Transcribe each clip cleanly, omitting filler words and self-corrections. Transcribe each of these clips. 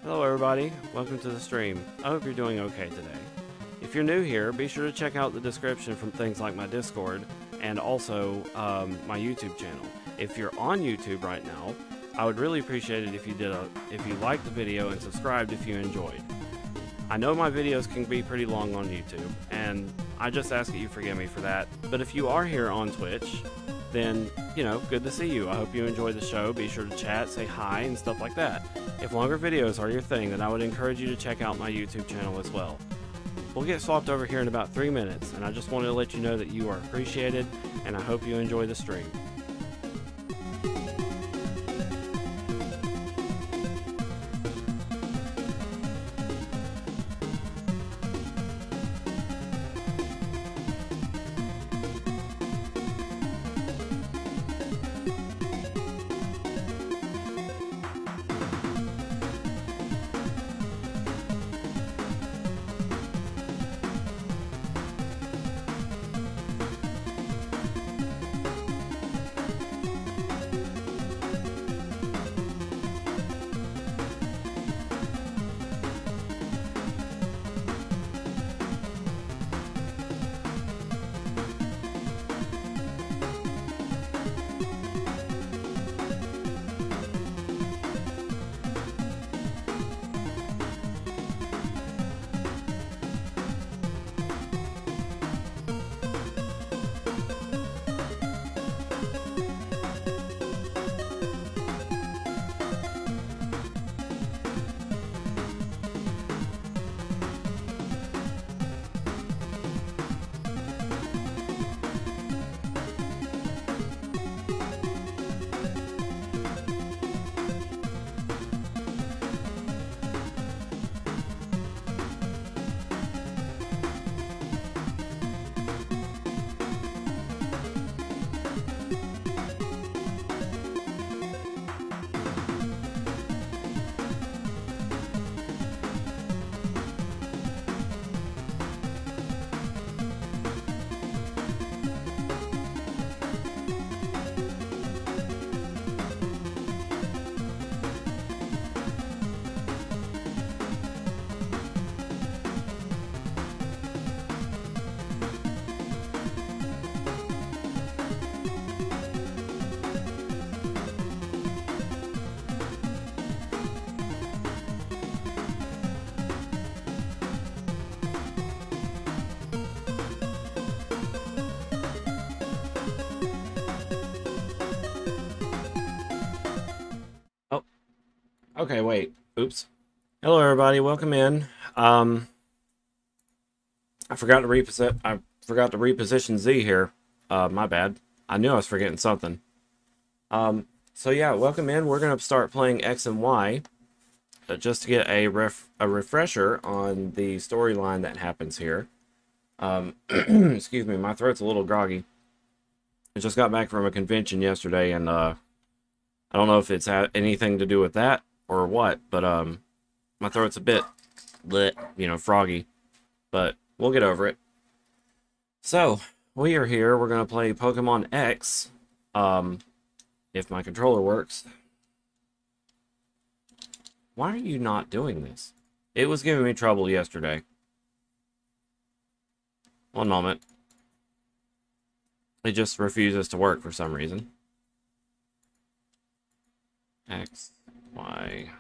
Hello everybody, welcome to the stream. I hope you're doing okay today. If you're new here, be sure to check out the description from things like my Discord and also my YouTube channel. If you're on YouTube right now, I would really appreciate it if you liked the video and subscribed if you enjoyed. I know my videos can be pretty long on YouTube, and I just ask that you forgive me for that. But if you are here on Twitch, then, good to see you. I hope you enjoy the show. Be sure to chat, say hi, and stuff like that. If longer videos are your thing, then I would encourage you to check out my YouTube channel as well. We'll get swapped over here in about 3 minutes, and I just wanted to let you know that you are appreciated, and I hope you enjoy the stream. Okay, wait. Oops. Hello, everybody. Welcome in. I forgot to reposition Z here. My bad. I knew I was forgetting something. So yeah, welcome in. We're gonna start playing X and Y, just to get a refresher on the storyline that happens here. Excuse me, my throat's a little groggy. I just got back from a convention yesterday, and I don't know if it's anything to do with that or what, but my throat's a bit lit, froggy, but we'll get over it. So we are here. We're gonna play Pokemon X, if my controller works. Why are you not doing this? It was giving me trouble yesterday. One moment. It just refuses to work for some reason. X, Y,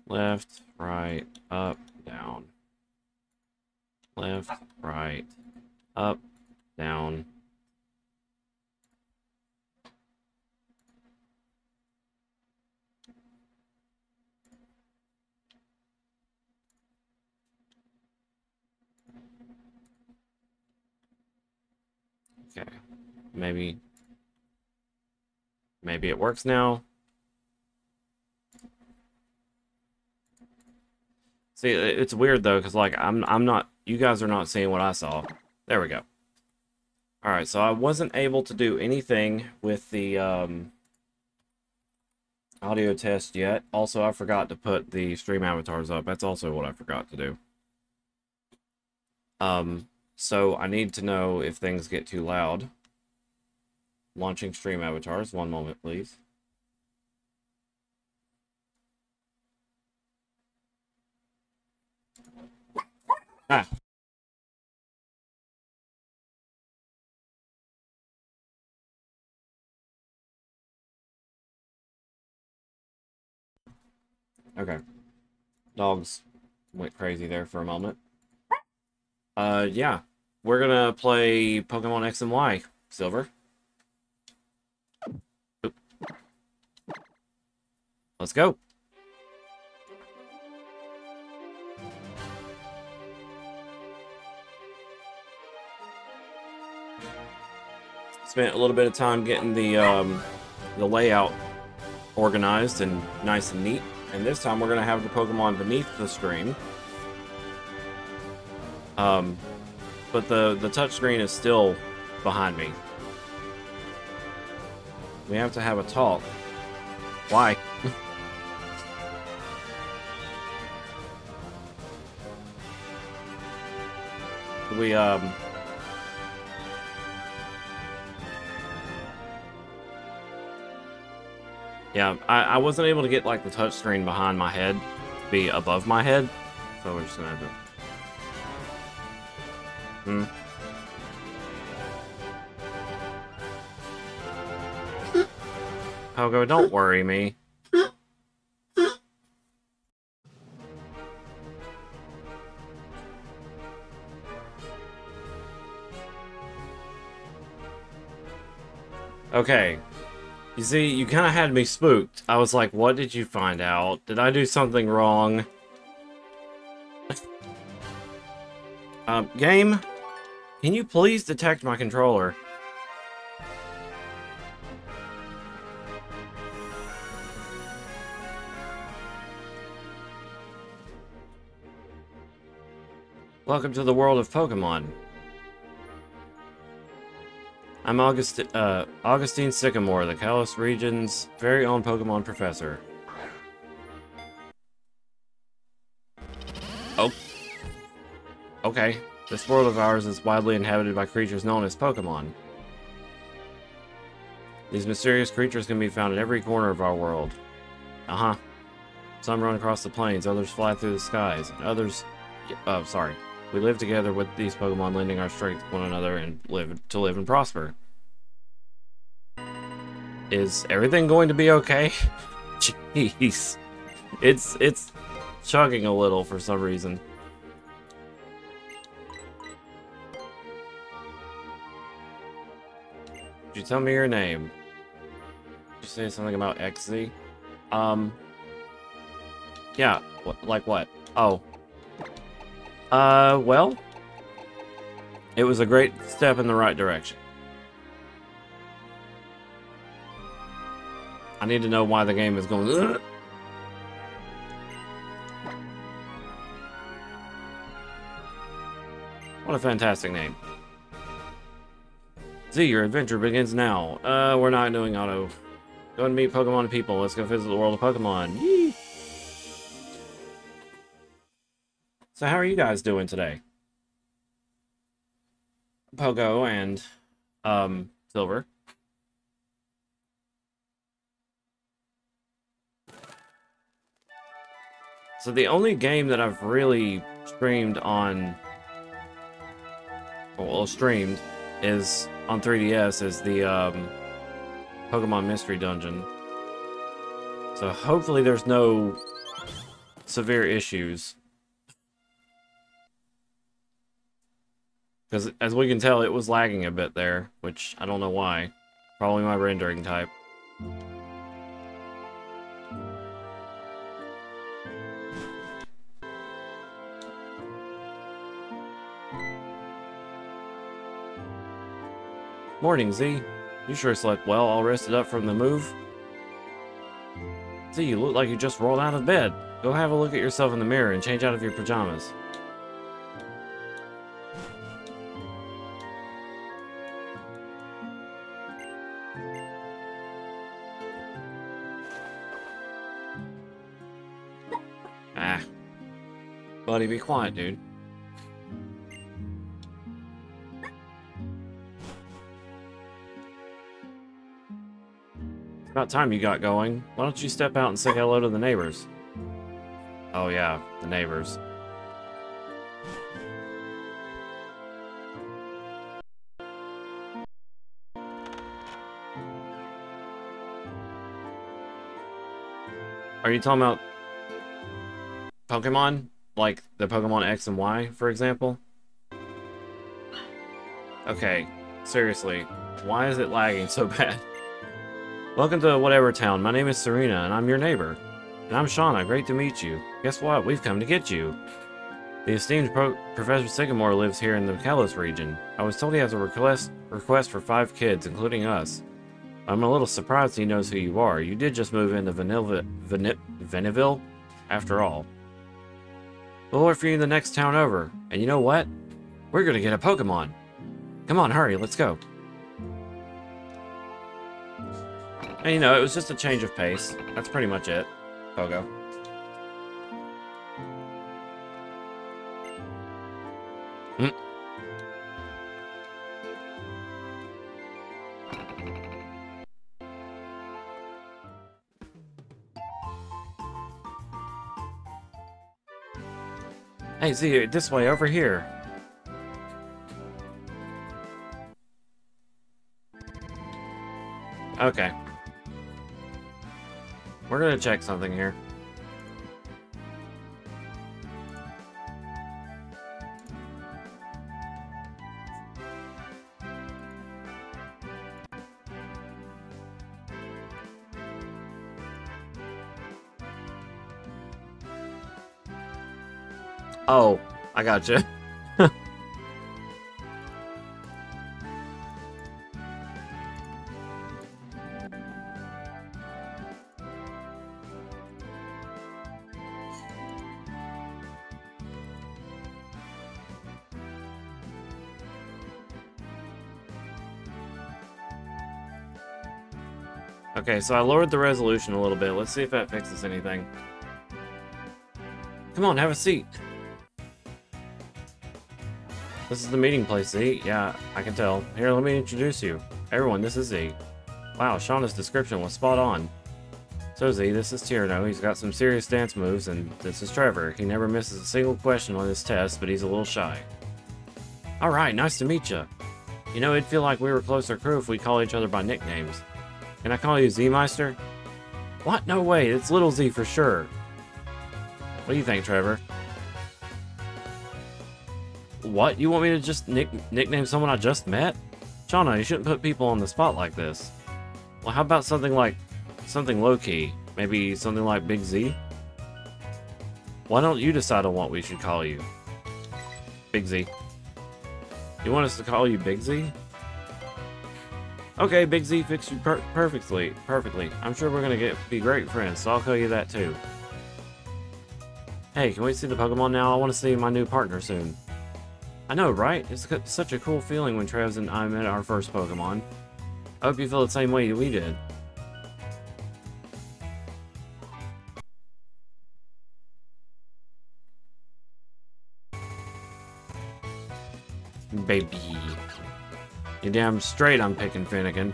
left, right, up, down. Left, right, up, down. Okay, maybe it works now. See, it's weird though, because like I'm not, you guys are not seeing what I saw. There we go. All right, so I wasn't able to do anything with the audio test yet. Also, I forgot to put the stream avatars up. That's also what I forgot to do. So I need to know if things get too loud. Launching stream avatars. One moment, please. Ah. Okay. Dogs went crazy there for a moment. Yeah. We're gonna play Pokemon X and Y, Silver. Oop. Let's go. Spent a little bit of time getting the layout organized and nice and neat. And this time we're gonna have the Pokemon beneath the stream. But the touch screen is still behind me. We have to have a talk. Why? we Yeah, I wasn't able to get like the touch screen behind my head to be above my head, so we're just gonna have to. Pogo, don't worry me. Okay. You see, you kind of had me spooked. I was like, what did you find out? Did I do something wrong? Game? Can you please detect my controller? Welcome to the world of Pokemon. I'm Augustine Sycamore, the Kalos region's very own Pokemon professor. Oh. Okay. This world of ours is widely inhabited by creatures known as Pokemon. These mysterious creatures can be found in every corner of our world. Uh-huh. Some run across the plains, others fly through the skies, and others... Oh, sorry. We live together with these Pokemon, lending our strength to one another and live and prosper. Is everything going to be okay? Jeez. It's chugging a little for some reason. Could you tell me your name? Did you say something about XZ? Yeah, like what? Oh. Well, it was a great step in the right direction. I need to know why the game is going... Ugh! What a fantastic name. Z, your adventure begins now. We're not doing auto. Go and meet Pokemon and people. Let's go visit the world of Pokemon. Yee! So how are you guys doing today? Pogo and, Silver. So the only game that I've really streamed on... Well, streamed is on 3DS is the, Pokemon Mystery Dungeon. So hopefully there's no severe issues. Because, as we can tell, it was lagging a bit there, which I don't know why. Probably my rendering type. Morning, Z. You sure slept well, all rested up from the move? Z, you look like you just rolled out of bed. Go have a look at yourself in the mirror and change out of your pajamas. Ah. Buddy, be quiet, dude. It's about time you got going. Why don't you step out and say hello to the neighbors? Oh yeah, the neighbors. Are you talking about Pokemon? Like the Pokemon X and Y, for example? Okay, seriously, why is it lagging so bad? Welcome to whatever town. My name is Serena, and I'm your neighbor. And I'm Shauna. Great to meet you. Guess what? We've come to get you. The esteemed Professor Sycamore lives here in the Kalos region. I was told he has a request for 5 kids, including us. I'm a little surprised he knows who you are. You did just move into Vanillville, after all. We'll look for you in the next town over. And you know what? We're gonna get a Pokemon. Come on, hurry, let's go. And you know, it was just a change of pace. That's pretty much it. Pogo. Hey, Z, this way, over here. Okay. We're gonna check something here. Oh, I gotcha. Okay, so I lowered the resolution a little bit. Let's see if that fixes anything. Come on, have a seat. This is the meeting place, Z. Yeah, I can tell. Here, let me introduce you. Everyone, this is Z. Wow, Shauna's description was spot on. So Z, this is Tierno. He's got some serious dance moves, and this is Trevor. He never misses a single question on his test, but he's a little shy. Alright, nice to meet you. You know, it'd feel like we were closer crew if we call each other by nicknames. Can I call you Z-Meister? What? No way, it's Little Z for sure. What do you think, Trevor? What? You want me to just nickname someone I just met? Shauna, you shouldn't put people on the spot like this. Well, how about something low-key? Maybe something like Big Z? Why don't you decide on what we should call you? Big Z. You want us to call you Big Z? Okay, Big Z fixed you perfectly. I'm sure we're gonna be great friends, so I'll call you that too. Hey, can we see the Pokemon now? I want to see my new partner soon. I know, right? It's such a cool feeling when Travis and I met our first Pokemon. I hope you feel the same way we did. Baby. You damn straight I'm picking Finnegan.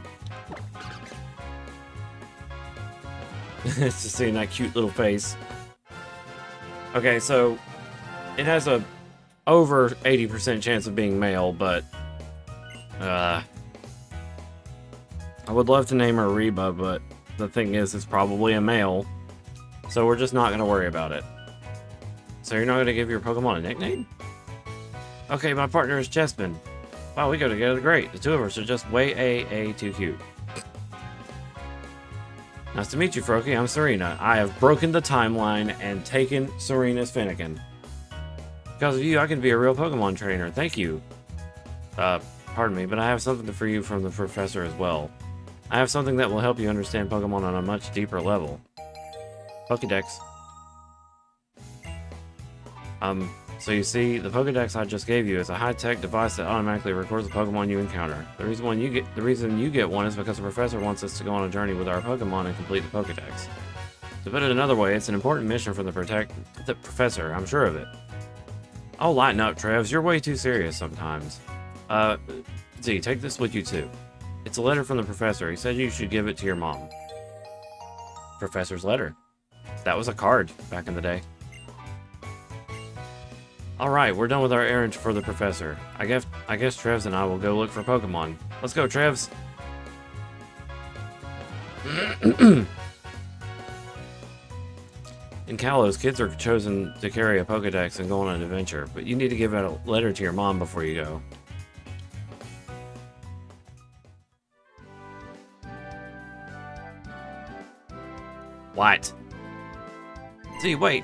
It's just seeing that cute little face. Okay, so it has a over 80% chance of being male, but I would love to name her Reba, but the thing is, it's probably a male, so we're just not going to worry about it. So you're not going to give your Pokemon a nickname? Okay, my partner is Chespin. Wow, we go together great. The two of us are just way too cute. Nice to meet you, Froakie. I'm Serena. I have broken the timeline and taken Serena's Finnegan. Because of you, I can be a real Pokemon trainer. Thank you. Pardon me, but I have something for you from the professor as well. I have something that will help you understand Pokemon on a much deeper level. Pokédex. So you see, the Pokédex I just gave you is a high-tech device that automatically records the Pokemon you encounter. The reason you get one is because the professor wants us to go on a journey with our Pokemon and complete the Pokédex. To put it another way, it's an important mission for the professor, I'm sure of it. Oh, lighten up, Trevs. You're way too serious sometimes. Z, take this with you too. It's a letter from the professor. He said you should give it to your mom. Professor's letter. That was a card back in the day. Alright, we're done with our errand for the professor. I guess Trevs and I will go look for Pokemon. Let's go, Trevs! In Kalos, kids are chosen to carry a Pokedex and go on an adventure, but you need to give out a letter to your mom before you go. What? See, wait.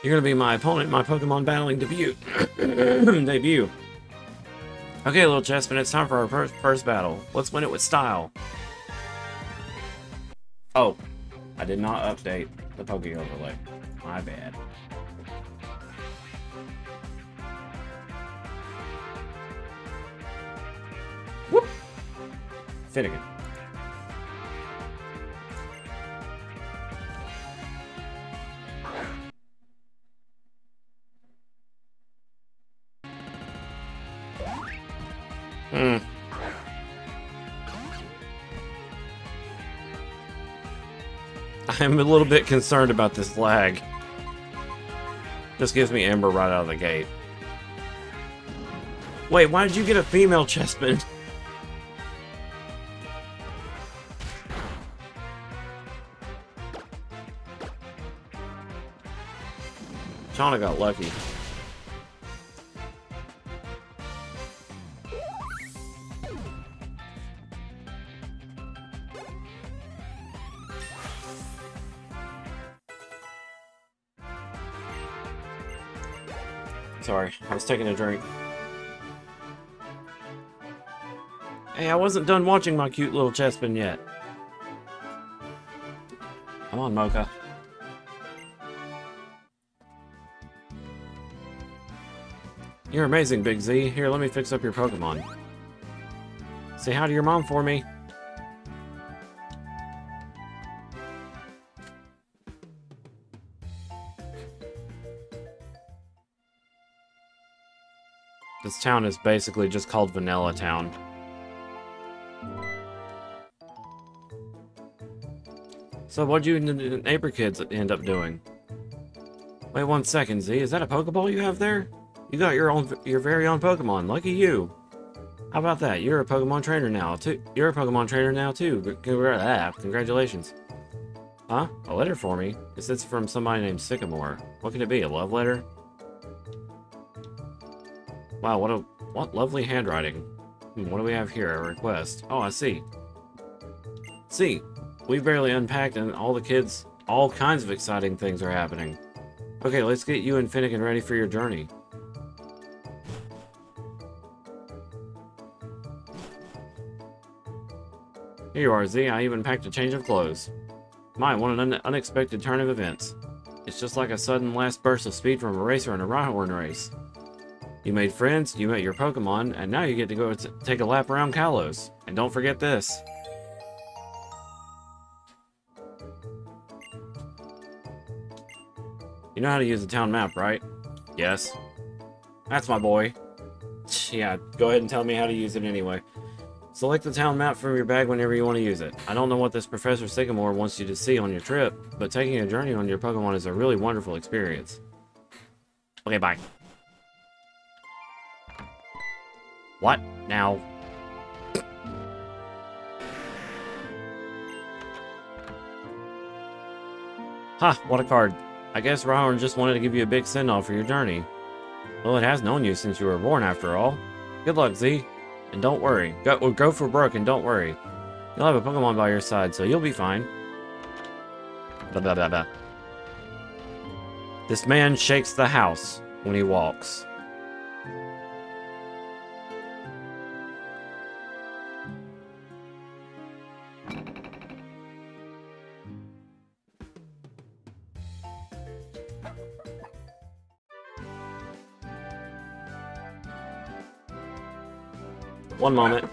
You're gonna be my opponent in my Pokemon battling debut. Debut. Okay, little Chespin, it's time for our first battle. Let's win it with style. Oh, I did not update the Poke Overlay. My bad. Whoop! Finnegan. I'm a little bit concerned about this lag. Just gives me Ember right out of the gate. Wait, why did you get a female Chespin? Shauna got lucky. Sorry, I was taking a drink. Hey, I wasn't done watching my cute little Chespin yet. Come on, Mocha. You're amazing, Big Z. Here, let me fix up your Pokemon. Say hi to your mom for me. This town is basically just called Vanilla Town. So what'd you and the neighbor kids end up doing? Wait 1 second, Z. Is that a Pokeball you have there? You got your very own Pokemon. Lucky you. How about that? You're a Pokemon trainer now too. You're a Pokemon trainer now too. Congratulations. Huh? A letter for me? This is from somebody named Sycamore. What could it be? A love letter? Wow, what lovely handwriting. What do we have here? A request. Oh, I see. See, we've barely unpacked and all kinds of exciting things are happening. Okay, let's get you and Finnegan ready for your journey. Here you are, Z. I even packed a change of clothes. My, what an unexpected turn of events. It's just like a sudden last burst of speed from a racer in a Rhyhorn race. You made friends, you met your Pokemon, and now you get to go take a lap around Kalos. And don't forget this. You know how to use the town map, right? Yes. That's my boy. Yeah, go ahead and tell me how to use it anyway. Select the town map from your bag whenever you want to use it. I don't know what this Professor Sycamore wants you to see on your trip, but taking a journey on your Pokemon is a really wonderful experience. Okay, bye. What? Now? Ha! What a card. I guess Rhyhorn just wanted to give you a big send-off for your journey. Well, it has known you since you were born, after all. Good luck, Z. And don't worry. Go for broke and don't worry. You'll have a Pokemon by your side, so you'll be fine. Blah, blah, blah, blah. This man shakes the house when he walks. One moment.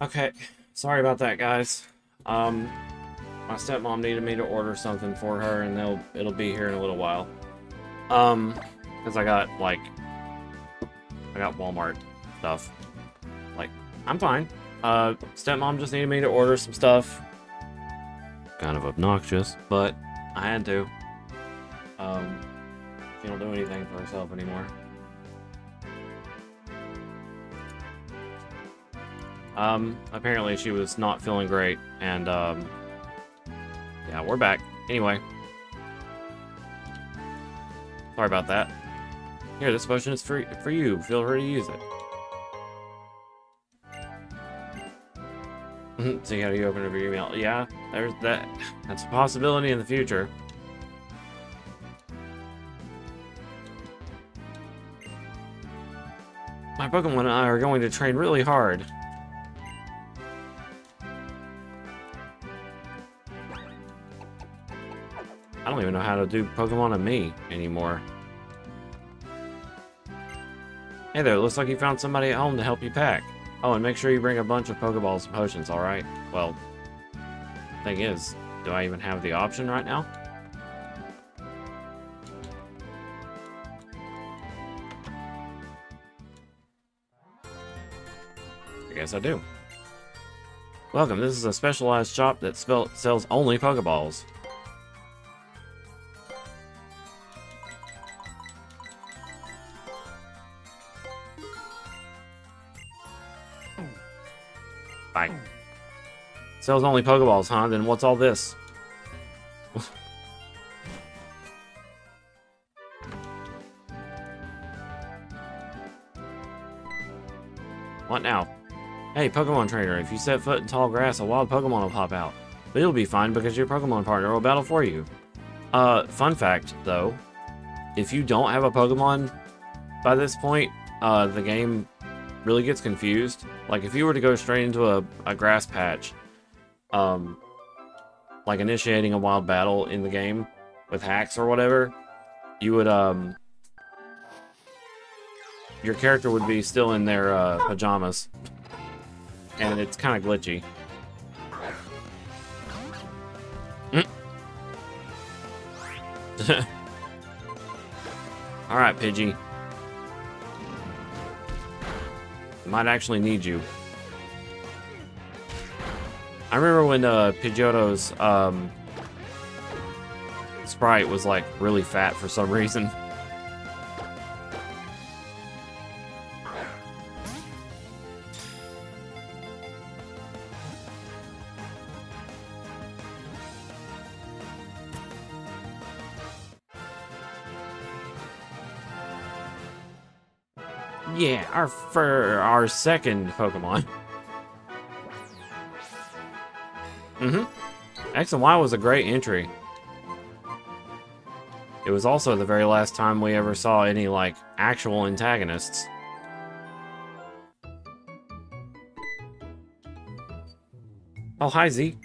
Okay, sorry about that, guys. My stepmom needed me to order something for her, and it'll be here in a little while. Because I got Walmart stuff. Like, I'm fine. Stepmom just needed me to order some stuff. Kind of obnoxious, but I had to. She don't do anything for herself anymore. Apparently she was not feeling great, and, yeah, we're back. Anyway. Sorry about that. Here, this potion is for you. Feel free to use it. See how you open up your email. Yeah, there's that. That's a possibility in the future. My Pokemon and I are going to train really hard. I don't even know how to do Pokemon and me anymore. Hey there, looks like you found somebody at home to help you pack. Oh, and make sure you bring a bunch of Pokeballs and potions, alright? Well, thing is, do I even have the option right now? I guess I do. Welcome, this is a specialized shop that sells only Pokeballs. Bye. Sells only Pokeballs, huh? Then what's all this? What now? Hey, Pokemon trainer, if you set foot in tall grass, a wild Pokemon will pop out. But you'll be fine because your Pokemon partner will battle for you. Fun fact, though. If you don't have a Pokemon by this point, the game really gets confused. Like, if you were to go straight into a grass patch, like initiating a wild battle in the game with hacks or whatever, you would, your character would be still in their, pajamas. And it's kind of glitchy. Alright, Pidgey. Might actually need you. I remember when Pidgeotto's sprite was like really fat for some reason. Yeah, our second Pokemon. X and Y was a great entry. It was also the very last time we ever saw any, like, actual antagonists. Oh, hi, Z.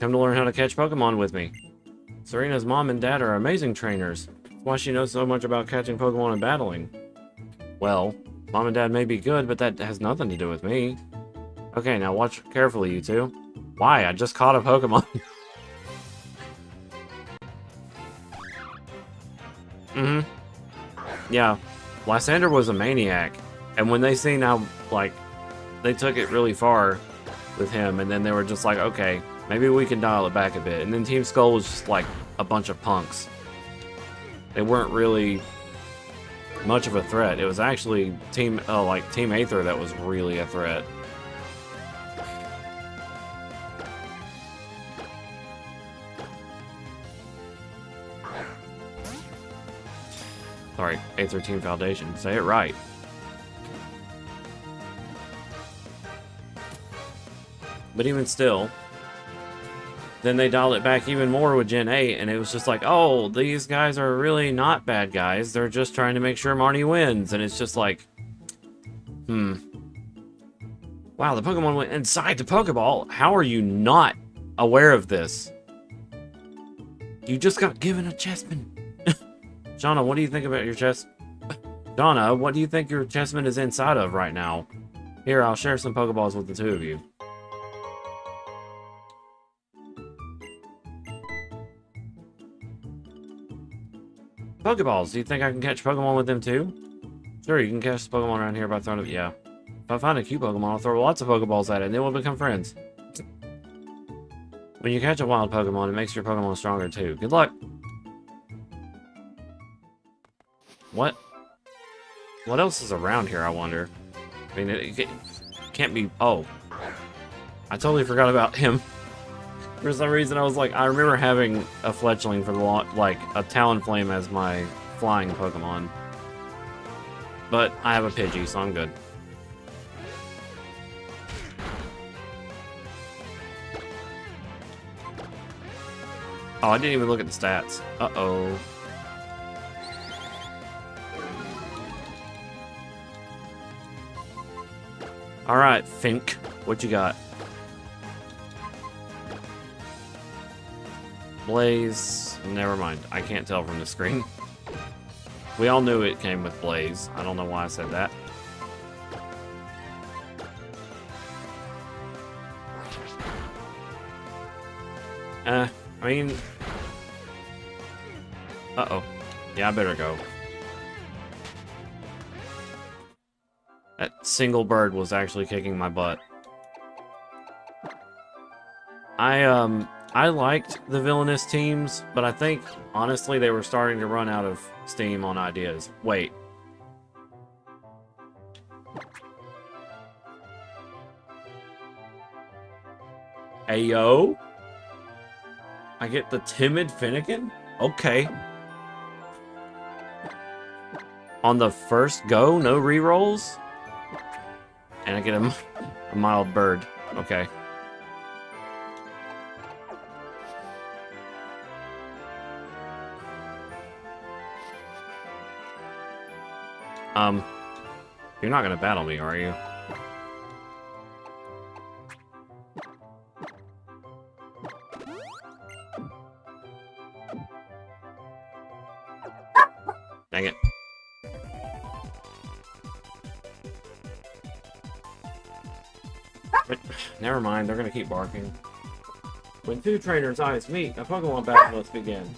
Come to learn how to catch Pokemon with me. Serena's mom and dad are amazing trainers. That's why she knows so much about catching Pokemon and battling. Well, mom and dad may be good, but that has nothing to do with me. Okay, now watch carefully, you two. Why? I just caught a Pokemon. Yeah, Lysander was a maniac. And when they seen how, like, they took it really far with him, and then they were just like, okay, maybe we can dial it back a bit. And then Team Skull was just like a bunch of punks. They weren't really much of a threat. It was actually Team Aether that was really a threat. Sorry, Aether Team Foundation. Say it right. But even still, then they dialed it back even more with Gen 8, and it was just like, oh, these guys are really not bad guys. They're just trying to make sure Marnie wins. And it's just like, wow, the Pokemon went inside the Pokeball. How are you not aware of this? You just got given a Chessman. Shauna, what do you think about your chest? Donna, what do you think your Chessman is inside of right now? Here, I'll share some Pokeballs with the two of you. Pokeballs, do you think I can catch Pokemon with them too? Sure, you can catch Pokemon around here by throwing it. Yeah. If I find a cute Pokemon, I'll throw lots of Pokeballs at it, and then we'll become friends. When you catch a wild Pokemon, it makes your Pokemon stronger too. Good luck! What? What else is around here, I wonder? I mean, it can't be... Oh. I totally forgot about him. For some reason, I was like... I remember having a Fletchling for the like, a Talonflame as my flying Pokemon. But I have a Pidgey, so I'm good. Oh, I didn't even look at the stats. Uh-oh. Alright, Fink. What you got? Blaze. Never mind. I can't tell from the screen. We all knew it came with Blaze. I don't know why I said that. I mean... Uh-oh. Yeah, I better go. That single bird was actually kicking my butt. I liked the villainous teams, but I think, honestly, they were starting to run out of steam on ideas. Wait. Ayo? I get the timid Finnegan? Okay. On the first go, no rerolls? And I get a mild bird. Okay. You're not gonna battle me, are you? Dang it. But, never mind, they're gonna keep barking. When two trainers' eyes meet, a Pokemon battle must begin.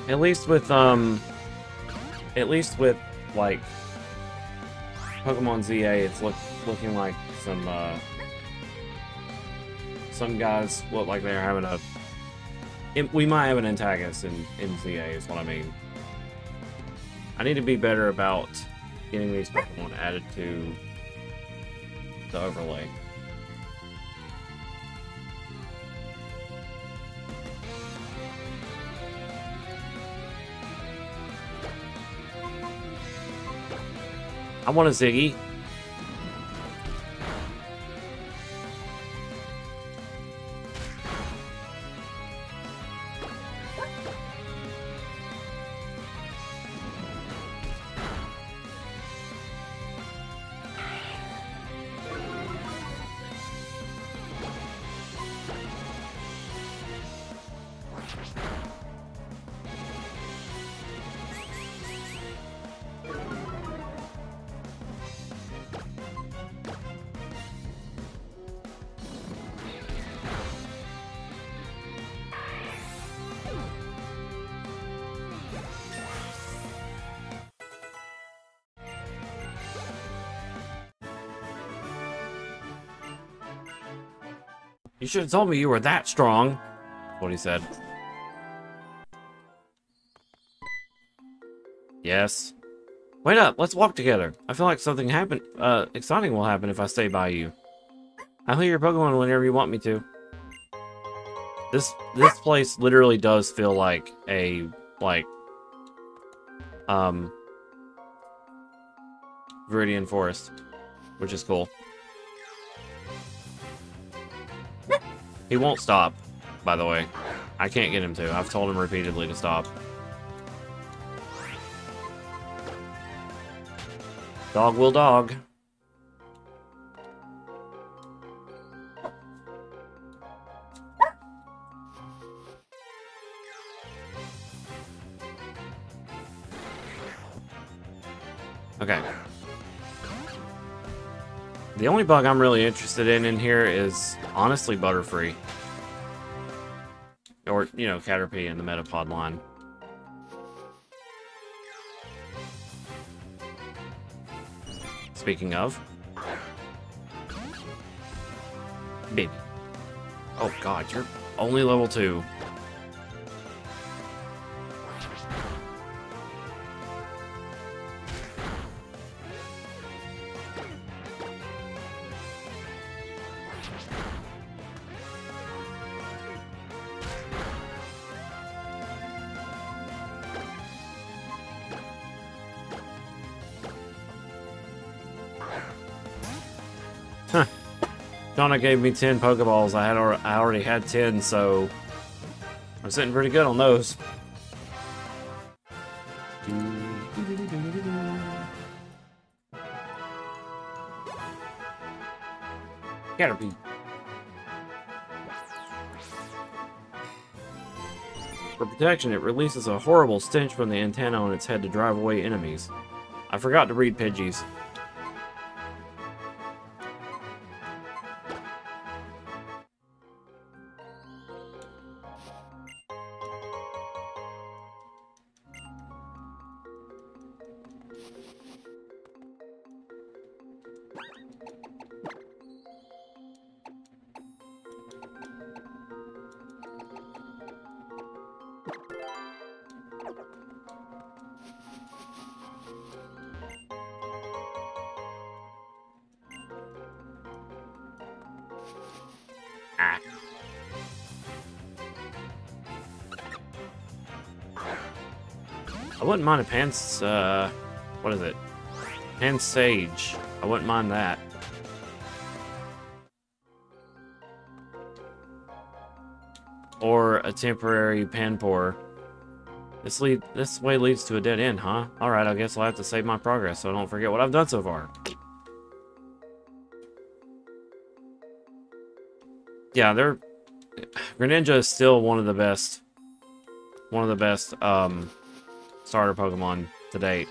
At least with, like, Pokemon ZA, it's looking like some guys look like they're having a... We might have an antagonist in ZA, is what I mean. I need to be better about getting these Pokemon added to the overlay. I want a Ziggy. You should have told me you were that strong. That's what he said. Yes. Wait up, let's walk together. I feel like something exciting will happen if I stay by you. I'll heal your Pokemon whenever you want me to. This place literally does feel like a, Viridian Forest, which is cool. He won't stop, by the way. I can't get him to. I've told him repeatedly to stop. Dog will dog. Okay. The only bug I'm really interested in here is, honestly, Butterfree. Or, you know, Caterpie in the Metapod line. Speaking of. Baby. Oh god, you're only level 2. Huh. Donna gave me 10 Pokeballs. I already had 10, so I'm sitting pretty good on those. Caterpie. For protection, it releases a horrible stench from the antenna on its head to drive away enemies. I forgot to read Pidgeys. Ah. I wouldn't mind a Pants, what is it? Pansage. I wouldn't mind that. Or a temporary Panpour. This way leads to a dead end, huh? Alright, I guess I'll have to save my progress so I don't forget what I've done so far. Yeah, Greninja is still one of the best starter Pokemon to date.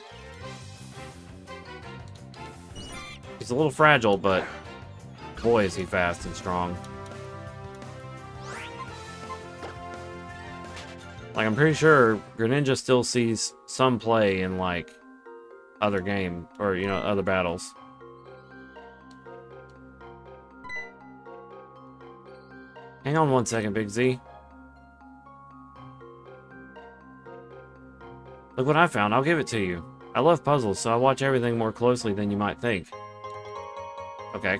He's a little fragile, but boy is he fast and strong. Like, I'm pretty sure Greninja still sees some play in, like, other game, or, you know, other battles. Hang on one second, Big Z. Look what I found. I'll give it to you. I love puzzles, so I watch everything more closely than you might think. Okay.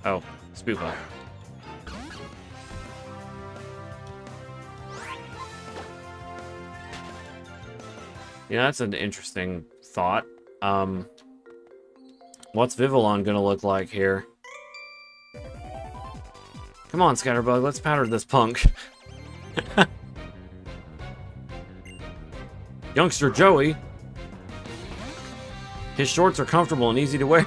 Oh, Spoopa. Yeah, that's an interesting thought. What's Vivillon gonna look like here? Come on, Scatterbug, let's powder this punk. Youngster Joey. His shorts are comfortable and easy to wear.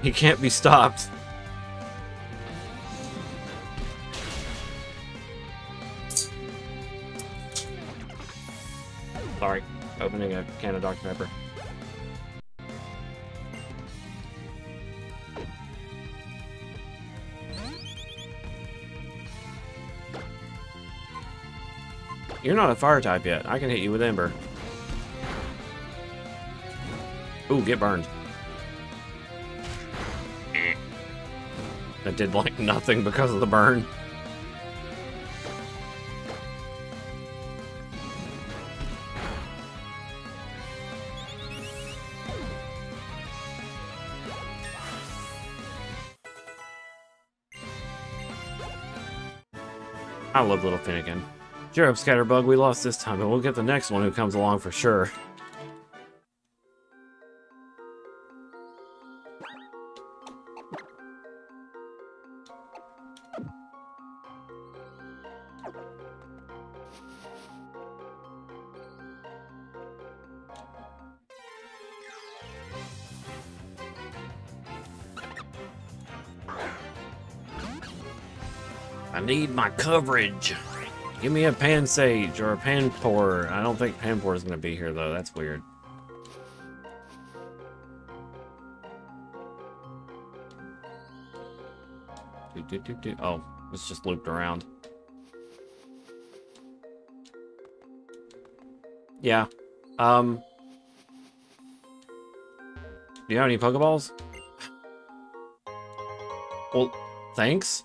He can't be stopped. Sorry, opening a can of Dr. Pepper. You're not a fire type yet. I can hit you with Ember. Ooh, get burned. That did, like, nothing because of the burn. I love Little Finnegan. Cheer up, Scatterbug. We lost this time, but we'll get the next one who comes along for sure. I need my coverage. Give me a Pansage or a Panpour. I don't think Panpour is going to be here, though. That's weird. Oh, it's just looped around. Yeah. Do you have any Pokeballs? Well, thanks.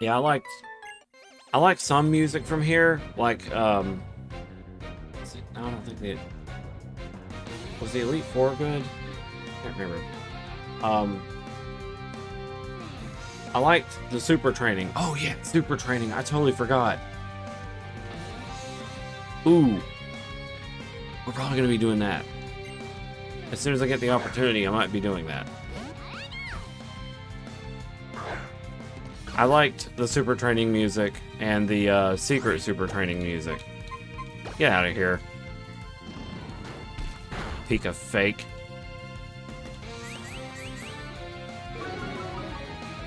Yeah, I like some music from here. Like, I don't think the... Was the Elite Four good? I can't remember. I liked the Super Training. Oh yeah, Super Training. I totally forgot. Ooh. We're probably gonna be doing that. As soon as I get the opportunity, I might be doing that. I liked the Super Training music and the Secret Super Training music. Get out of here. Pika fake.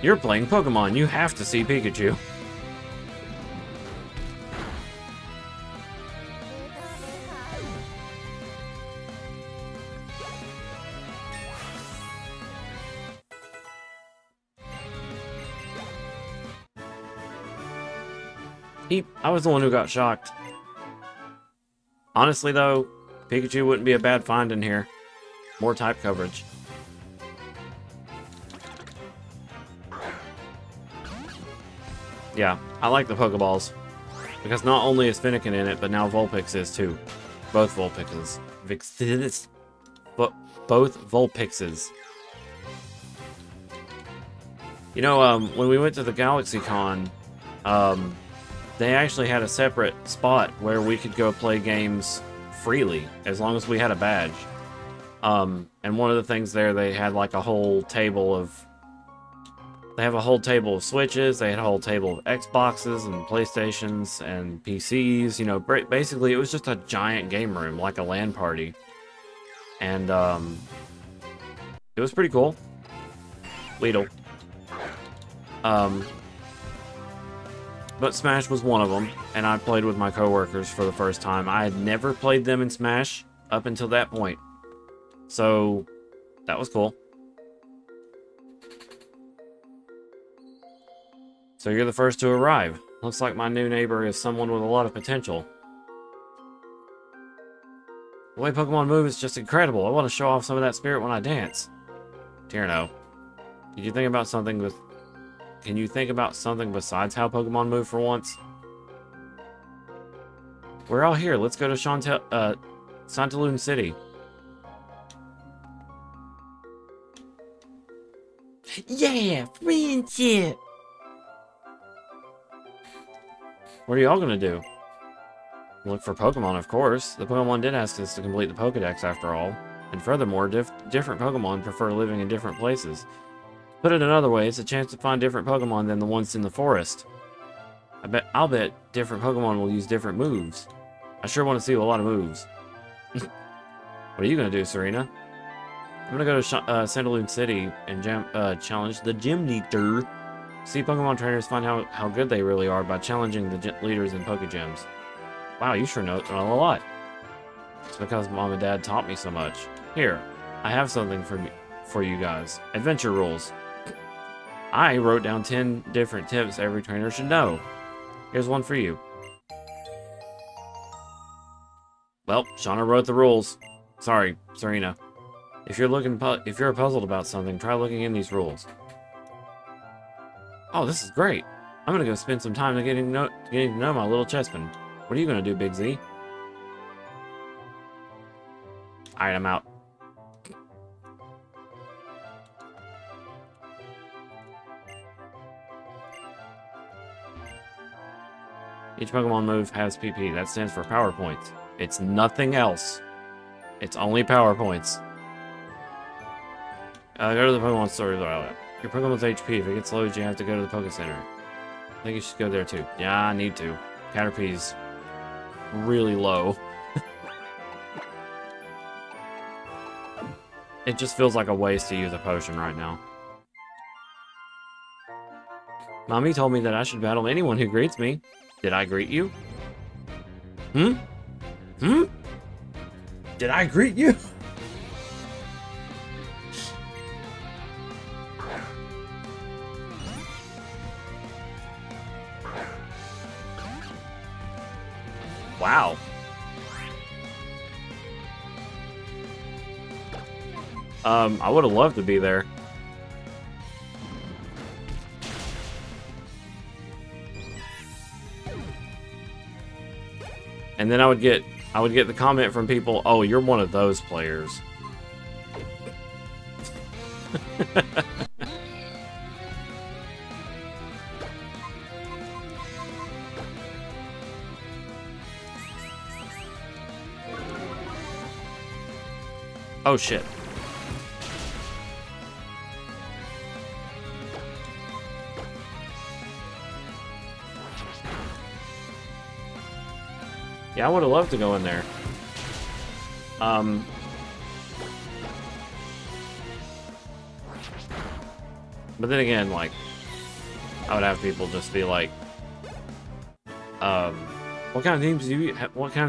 You're playing Pokemon. You have to see Pikachu. I was the one who got shocked. Honestly, though, Pikachu wouldn't be a bad find in here. More type coverage. Yeah, I like the Pokeballs. Because not only is Finnegan in it, but now Vulpix is too. Both Vulpixes. Both Vulpixes. You know, when we went to the GalaxyCon, they actually had a separate spot where we could go play games freely, as long as we had a badge. And one of the things there, they had like a whole table of... They have a whole table of Switches, they had a whole table of Xboxes and PlayStations and PCs, you know, basically it was just a giant game room, like a LAN party. And, it was pretty cool. Weedle. But Smash was one of them, and I played with my coworkers for the first time. I had never played them in Smash up until that point. So, that was cool. So you're the first to arrive. Looks like my new neighbor is someone with a lot of potential. The way Pokemon move is just incredible. I want to show off some of that spirit when I dance. Tierno, did you think about something with... Can you think about something besides how Pokemon move for once? We're all here. Let's go to Santaloon City. Yeah, friendship! What are y'all gonna do? Look for Pokemon, of course. The Pokemon did ask us to complete the Pokedex after all. And furthermore, different Pokemon prefer living in different places. Put it another way, it's a chance to find different Pokemon than the ones in the forest. I'll bet different Pokemon will use different moves. I sure want to see a lot of moves. What are you gonna do, Serena? I'm gonna go to Sandaloon City and challenge the Gym Leader. See Pokemon trainers find how good they really are by challenging the leaders in Pokegems. Wow, you sure know a lot. It's because Mom and Dad taught me so much. Here, I have something for you guys. Adventure rules. I wrote down 10 different tips every trainer should know. Here's one for you. Well, Shauna wrote the rules. Sorry, Serena. If you're puzzled about something, try looking in these rules. Oh, this is great. I'm gonna go spend some time getting to know my little chessman. What are you gonna do, Big Z? Alright, I'm out. Each Pokemon move has PP. That stands for Power Points. It's nothing else. It's only Power Points. Go to the Pokemon store. Your Pokemon's HP. If it gets low, you have to go to the Poke Center. I think you should go there too. Yeah, I need to. Caterpie's really low. It just feels like a waste to use a potion right now. Mommy told me that I should battle anyone who greets me. Did I greet you? Hmm? Hmm? Did I greet you? Wow. I would have loved to be there. And then I would get the comment from people, "Oh, you're one of those players." Oh shit. Yeah, I would have loved to go in there. But then again, like, I would have people just be like, what kind of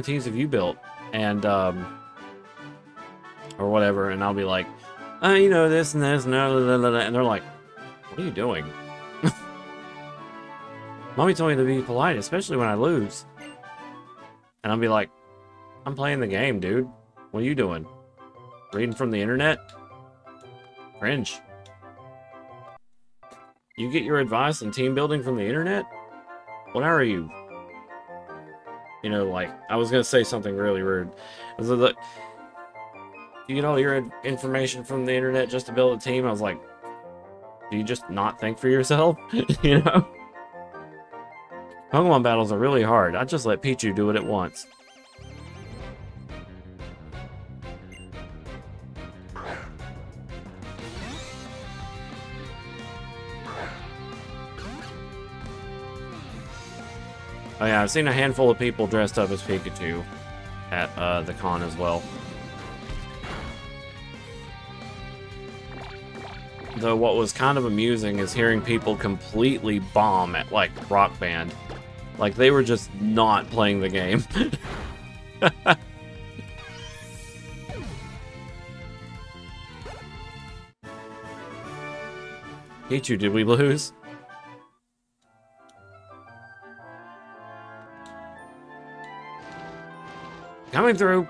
teams have you built? And, or whatever, and I'll be like, you know, this and this, and and they're like, what are you doing? Mommy told me to be polite, especially when I lose. And I'll be like, I'm playing the game, dude. What are you doing? Reading from the internet? Cringe. You get your advice and team building from the internet? What are you? You know, like, I was gonna say something really rude. I was like, you get all your information from the internet just to build a team? I was like, do you just not think for yourself? You know? Pokemon battles are really hard. I just let Pichu do it at once. Oh yeah, I've seen a handful of people dressed up as Pikachu at the con as well. Though what was kind of amusing is hearing people completely bomb at, like, Rock Band. Like, they were just not playing the game. Pichu, did we lose? Coming through.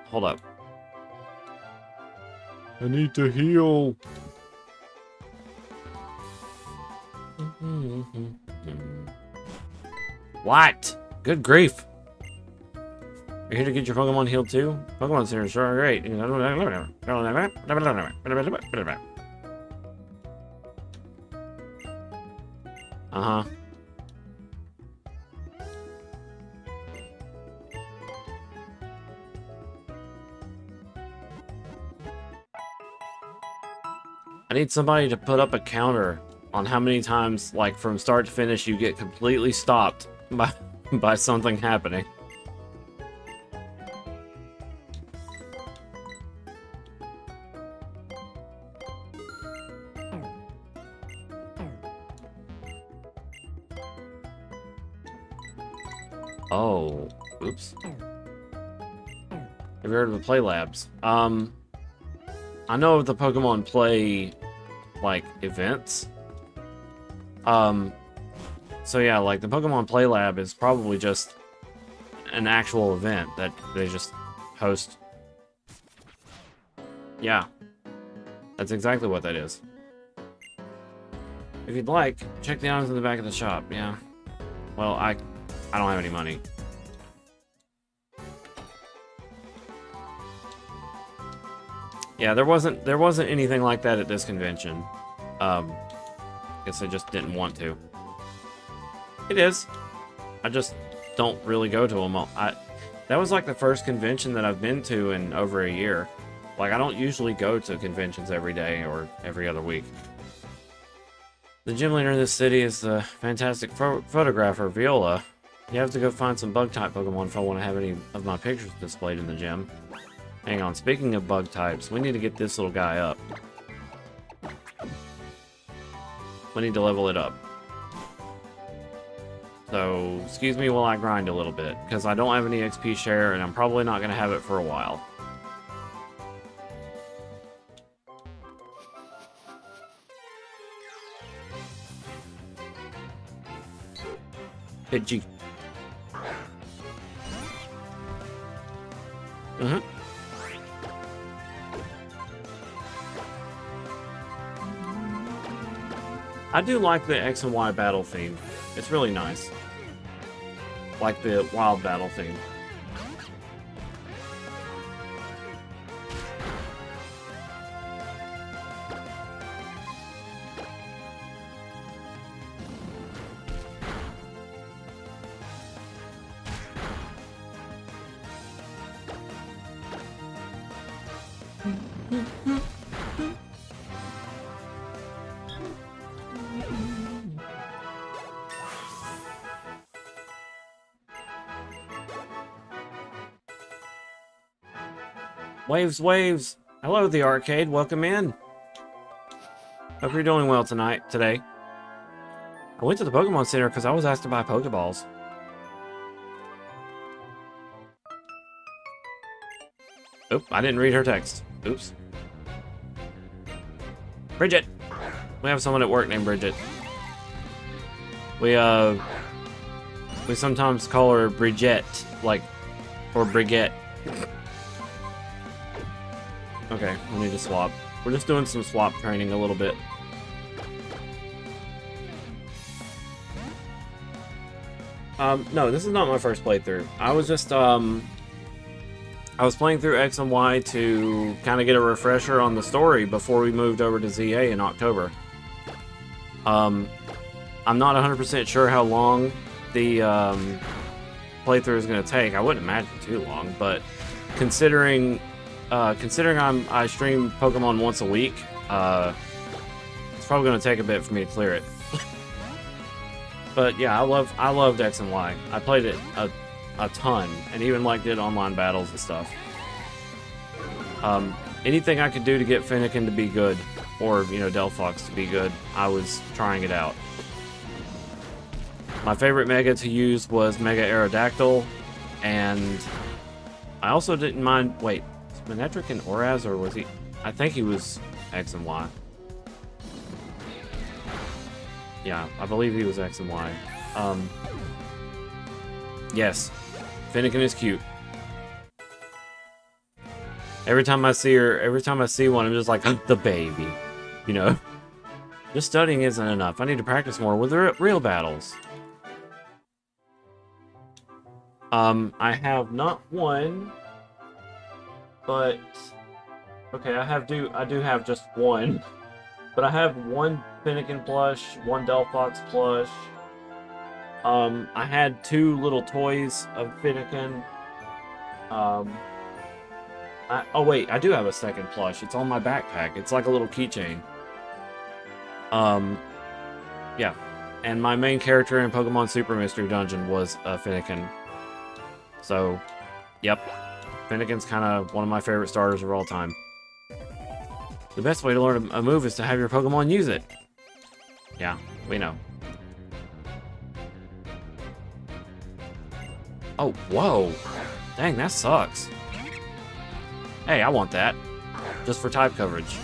Hold up. I need to heal. What? Good grief. You're here to get your Pokemon healed too? Pokemon Centers sure are great. Uh-huh. I need somebody to put up a counter on how many times, like, from start to finish, you get completely stopped by something happening. Oh, oops. Have you heard of the Play Labs? I know of the Pokemon Play, like, events. So yeah, like, the Pokemon Play Lab is probably just an actual event that they just host. Yeah. That's exactly what that is. If you'd like, check the items in the back of the shop, yeah. Well, I don't have any money. Yeah, there wasn't anything like that at this convention. Guess I just didn't want to. It is. I just don't really go to them all. That was like the first convention that I've been to in over a year. Like, I don't usually go to conventions every day or every other week. The gym leader in this city is the fantastic photographer, Viola. You have to go find some bug-type Pokemon if I want to have any of my pictures displayed in the gym. Hang on, speaking of bug types, we need to get this little guy up. We need to level it up. So, excuse me while I grind a little bit, because I don't have any XP share, and I'm probably not going to have it for a while. Pidgey. I do like the X and Y battle theme. It's really nice. Like the wild battle theme. Waves, waves! Hello, the arcade. Welcome in. Hope you're doing well today. I went to the Pokemon Center because I was asked to buy Pokeballs. Oop, I didn't read her text. Oops. Bridget! We have someone at work named Bridget. We sometimes call her Bridget, like, or Brigitte. Okay, we need to swap. We're just doing some swap training a little bit. No, this is not my first playthrough. I was just, I was playing through X and Y to kind of get a refresher on the story before we moved over to ZA in October. I'm not 100% sure how long the, playthrough is going to take. I wouldn't imagine too long, but considering I stream Pokemon once a week, it's probably going to take a bit for me to clear it. But yeah, I loved X and Y. I played it a ton, and even like did online battles and stuff. Anything I could do to get Fennekin to be good, or you know Delphox to be good, I was trying it out. My favorite Mega to use was Mega Aerodactyl, and I also didn't mind. Wait. Manectric and Oraz, or was he? I think he was X and Y. Yeah, I believe he was X and Y. Yes, Fennekin is cute. Every time I see her, every time I see one, I'm just like, the baby, you know? Just studying isn't enough. I need to practice more with real battles. I have not one. But okay, I do have just one. But I have one Fennekin plush, one Delphox plush. I had two little toys of Fennekin. Oh wait, I do have a second plush. It's on my backpack. It's like a little keychain. Yeah. And my main character in Pokemon Super Mystery Dungeon was a Fennekin. So, yep. Fennekin's kind of one of my favorite starters of all time. The best way to learn a move is to have your Pokemon use it. Yeah, we know. Oh, whoa. Dang, that sucks. Hey, I want that. Just for type coverage.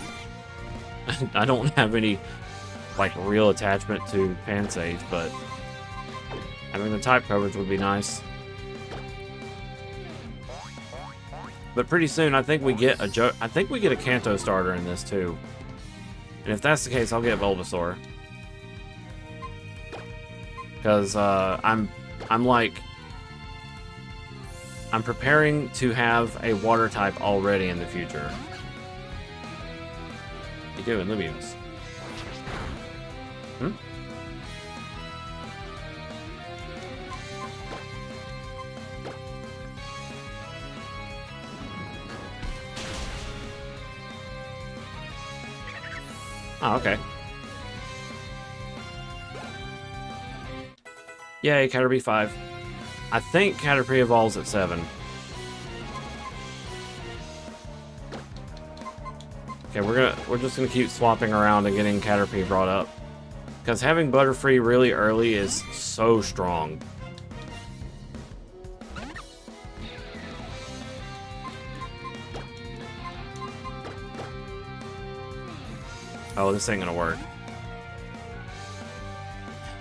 I don't have any, like, real attachment to Pansage, but having the type coverage would be nice. But pretty soon, I think we get a Kanto starter in this too. And if that's the case, I'll get Bulbasaur. Because I'm preparing to have a water type already in the future. What you doing, Lumiose? Hmm? Oh, okay. Yay, Caterpie 5. I think Caterpie evolves at 7. Okay, we're just gonna keep swapping around and getting Caterpie brought up. Because having Butterfree really early is so strong. Oh, this ain't gonna work.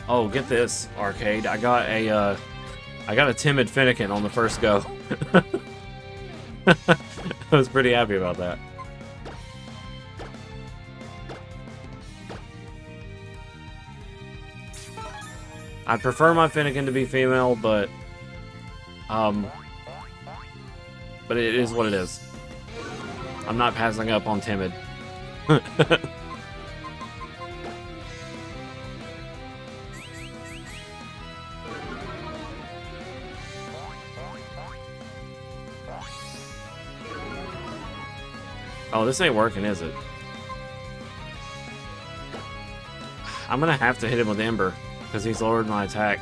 Oh, get this, Arcade. I got a timid Fennekin on the first go. I was pretty happy about that. I prefer my Fennekin to be female, but it is what it is. I'm not passing up on timid. Oh, this ain't working, is it? I'm gonna have to hit him with Ember, because he's lowered my attack.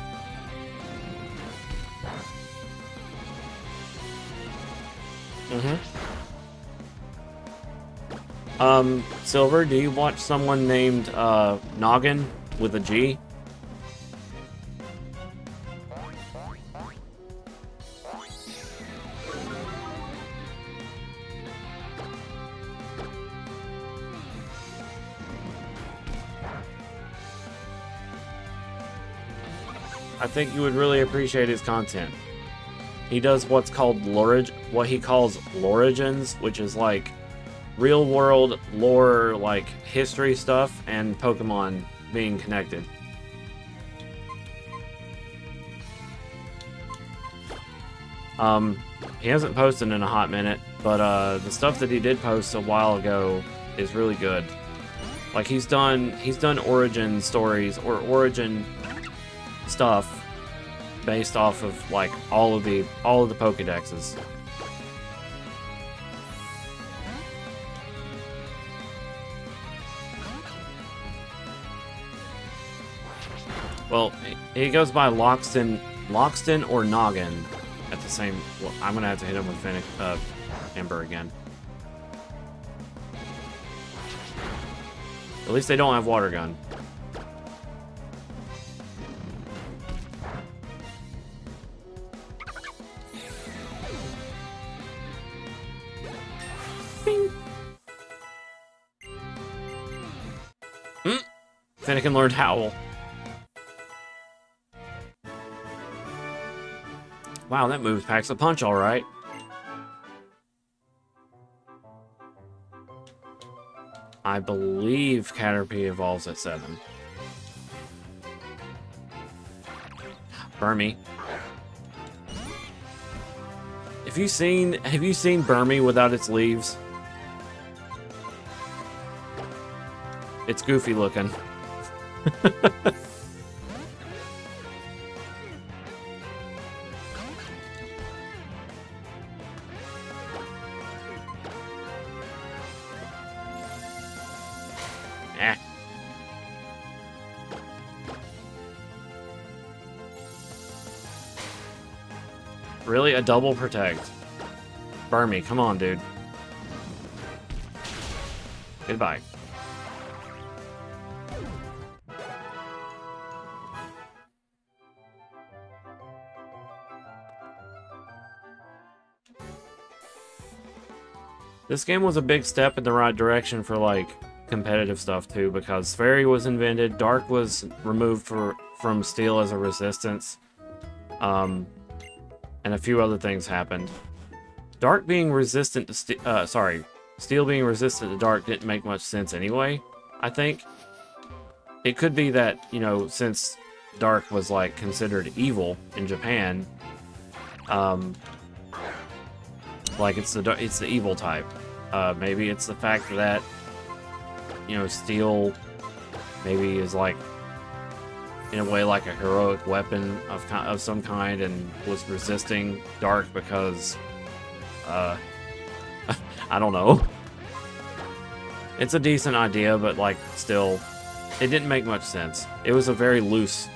Silver, do you watch someone named, Noggin with a G? I think you would really appreciate his content. He does what's called what he calls Lorigins, which is like real world lore, like history stuff and Pokemon being connected. He hasn't posted in a hot minute, but the stuff that he did post a while ago is really good. Like he's done origin stories or origin stuff based off of like all of the Pokédexes. Well, he goes by Loxton or Noggin at the same. Well, I'm gonna have to hit him with Ember again. At least they don't have Water Gun. Fennekin learned Howl. Wow, that move packs a punch, alright. I believe Caterpie evolves at 7. Burmy. Have you seen Burmy without its leaves? It's goofy looking. Really? A double protect? Burmy, come on, dude. Goodbye. This game was a big step in the right direction for, like, competitive stuff, too, because Fairy was invented, Dark was removed from Steel as a resistance, and a few other things happened. Dark being resistant to Steel being resistant to Dark didn't make much sense anyway, I think. It could be that, you know, since Dark was, like, considered evil in Japan, like, it's the evil type. Maybe it's the fact that, you know, Steel maybe is, like, in a way, like a heroic weapon of some kind, and was resisting Dark because, I don't know. It's a decent idea, but, like, still, it didn't make much sense. It was a very loose,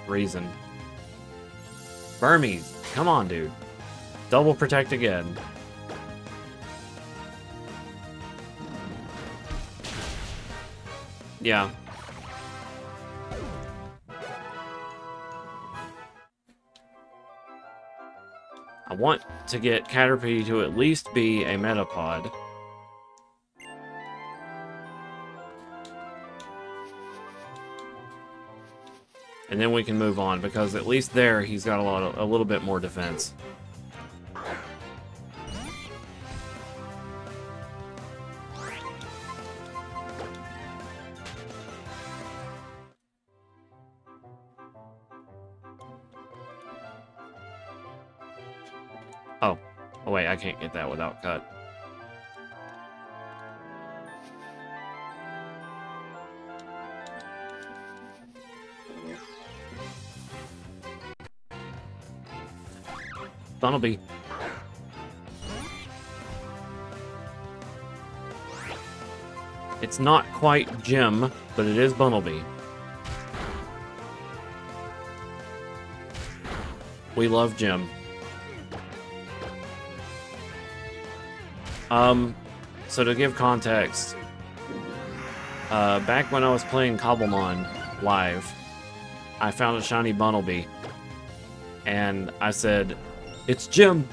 reason. Burmese, come on, dude. Double protect again. Yeah. I want to get Caterpie to at least be a Metapod. And then we can move on, because at least there he's got a little bit more defense. Oh. Oh wait, I can't get that without cut. Bunnelby. It's not quite Jim, but it is Bunnelby. We love Jim. So to give context, back when I was playing Cobblemon live, I found a shiny Bunnelby, and I said, "It's Jim.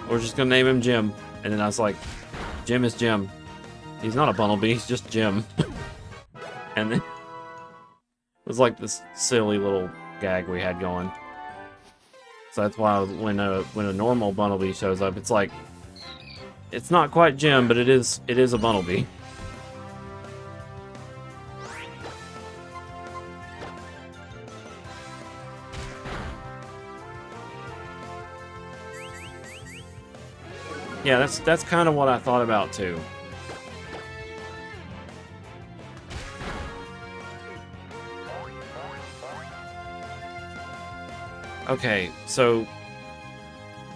We're just gonna name him Jim." And then I was like, "Jim is Jim. He's not a Bunnelby, he's just Jim." And then it was like this silly little gag we had going. So that's why when a normal Bunnelby shows up, it's like, it's not quite Jim, but it is a Bunnelby. Yeah, that's kind of what I thought about too. Okay, so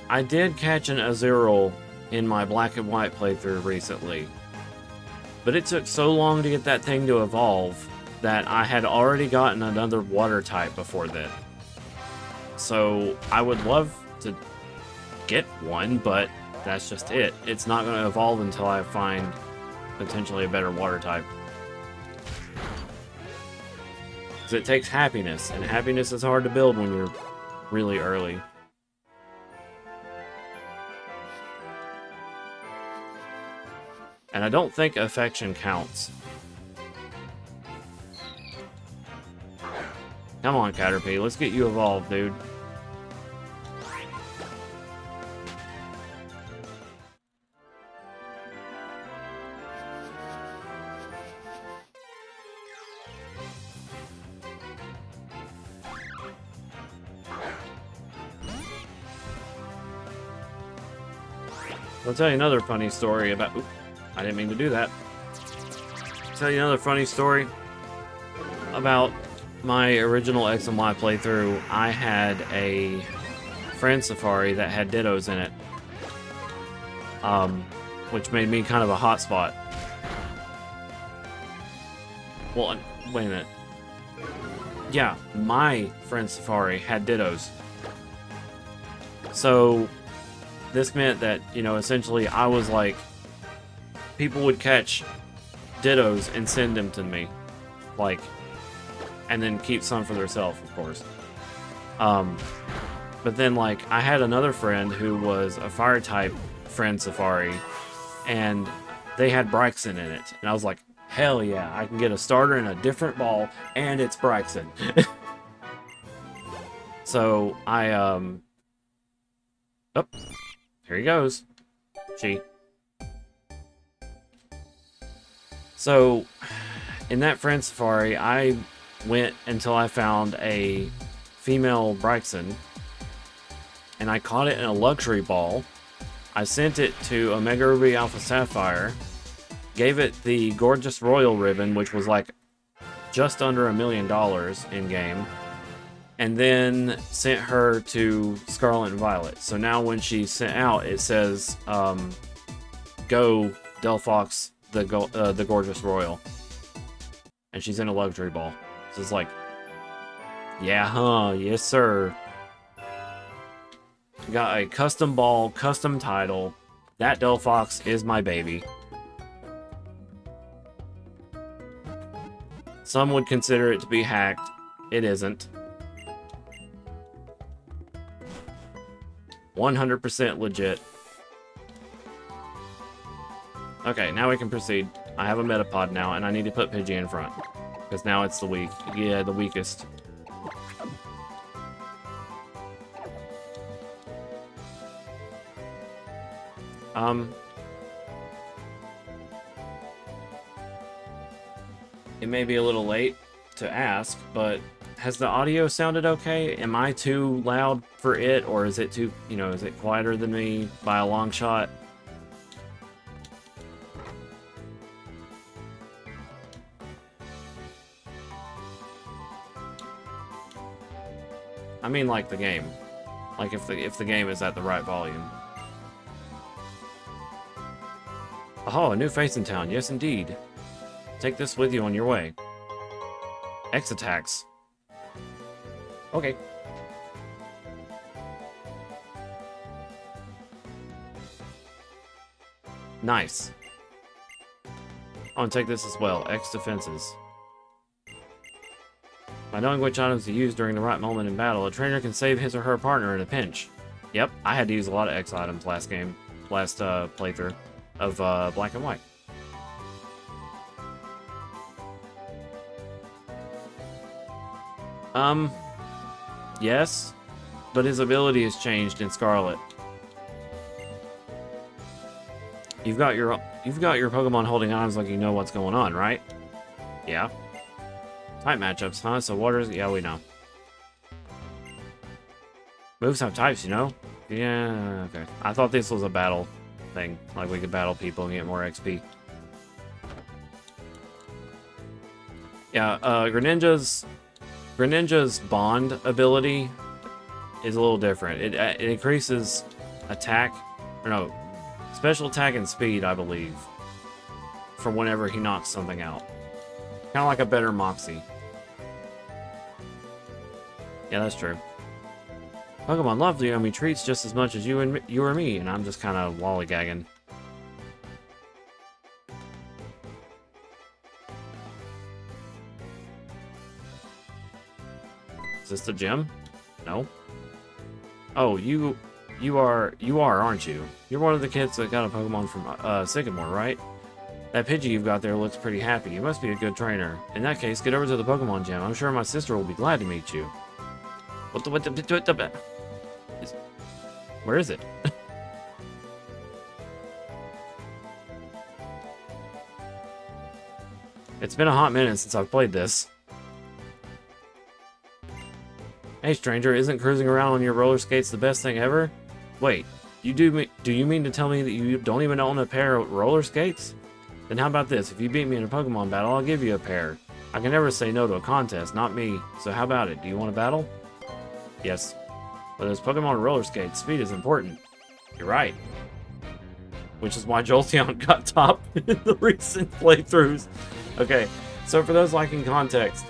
I did catch an Azurill in my black and white playthrough recently, but it took so long to get that thing to evolve that I had already gotten another water type before then. So I would love to get one, but that's just it. It's not going to evolve until I find potentially a better water type. Because it takes happiness, and happiness is hard to build when you're really early. And I don't think affection counts. Come on, Caterpie, let's get you evolved, dude. I'll tell you another funny story about... Oop, I didn't mean to do that. I'll tell you another funny story about my original X and Y playthrough. I had a friend Safari that had Dittos in it, which made me kind of a hotspot. Well, wait a minute. Yeah, my friend Safari had Dittos. So this meant that, you know, essentially I was like, people would catch Dittos and send them to me, like, and then keep some for themselves, of course. But then, like, I had another friend who was a fire type friend Safari, and they had Braixen in it, and I was like, hell yeah, I can get a starter in a different ball, and it's Braixen. So I oh, here he goes. So, in that friend Safari, I went until I found a female Braixen, and I caught it in a luxury ball. I sent it to Omega Ruby Alpha Sapphire, gave it the gorgeous Royal Ribbon, which was like just under $1 million in game, and then sent her to Scarlet and Violet. So now when she's sent out, it says, go delphox the gorgeous Royal. And she's in a luxury ball. So it's like, yeah, huh, yes sir. Got a custom ball, custom title. That delphox is my baby. Some would consider it to be hacked. It isn't. 100% legit. Okay, now we can proceed. I have a Metapod now, and I need to put Pidgey in front. Because now it's the the weakest. It may be a little late to ask, but has the audio sounded okay? Am I too loud for it, or is it too, you know, is it quieter than me by a long shot? I mean, like the game. Like if the game is at the right volume. Oh, a new face in town. Yes, indeed. Take this with you on your way. X attacks. Okay. Nice. I want to take this as well. X defenses. By knowing which items to use during the right moment in battle, a trainer can save his or her partner in a pinch. Yep, I had to use a lot of X items last playthrough of Black and White. Yes, but his ability has changed in Scarlet. You've got your Pokemon holding items like you know what's going on, right? Yeah. Type matchups, huh? So waters, yeah, we know. Moves have types, you know? Yeah, okay. I thought this was a battle thing. Like we could battle people and get more XP. Yeah, Greninja's Bond ability is a little different. It increases attack, or no, special attack and speed, I believe, for whenever he knocks something out. Kind of like a better Moxie. Yeah, that's true. Pokemon love to me treats just as much as you or me, and I'm just kind of lollygagging. Is this the gym? No. Oh, you are, aren't you? You're one of the kids that got a Pokemon from Sycamore, right? That Pidgey you've got there looks pretty happy. You must be a good trainer. In that case, get over to the Pokemon Gym. I'm sure my sister will be glad to meet you. Where is it? It's been a hot minute since I've played this. Hey stranger, isn't cruising around on your roller skates the best thing ever? Wait, do you mean to tell me that you don't even own a pair of roller skates? Then how about this, if you beat me in a Pokemon battle, I'll give you a pair. I can never say no to a contest, not me, so how about it, do you want to battle? Yes. But as Pokemon roller skates, speed is important. You're right. Which is why Jolteon got top in the recent playthroughs. Okay, so for those liking context,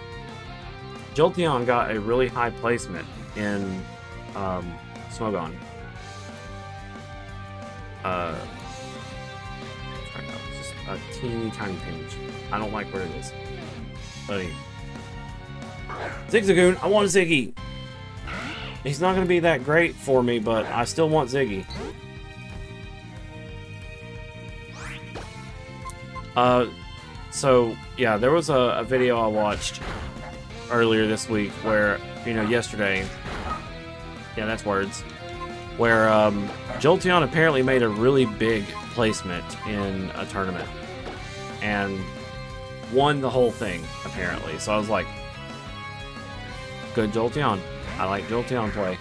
Jolteon got a really high placement in Smogon. Just a teeny tiny pinch. I don't like where it is. But anyway. Zigzagoon, I want a Ziggy! He's not going to be that great for me, but I still want Ziggy. So, yeah, there was a video I watched earlier this week where, you know, yesterday, yeah, that's words, where Jolteon apparently made a really big placement in a tournament and won the whole thing, apparently. So I was like, good Jolteon. I like Jolteon play.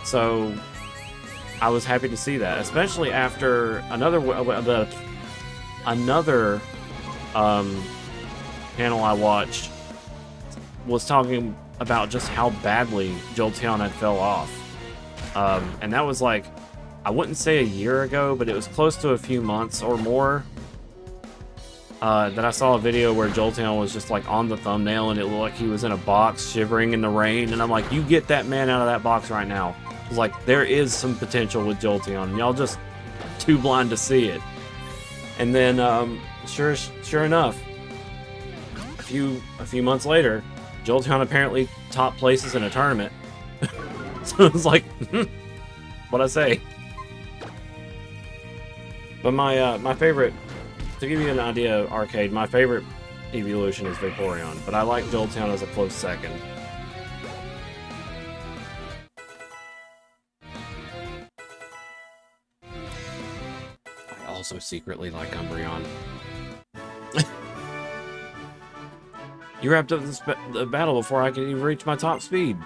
So I was happy to see that, especially after another panel I watched was talking about just how badly Jolteon had fell off. And that was like, I wouldn't say a year ago, but it was close to a few months or more. Then I saw a video where Jolteon was just like on the thumbnail and it looked like he was in a box shivering in the rain. And I'm like, you get that man out of that box right now. I was like, there is some potential with Jolteon. Y'all just too blind to see it. And then, sure enough, a few months later, Jolteon apparently top places in a tournament. So it's like, what I say. But my favorite, to give you an idea, Arcade, my favorite evolution is Vaporeon, but I like Jolteon as a close second. I also secretly like Umbreon. You wrapped up the battle before I could even reach my top speed.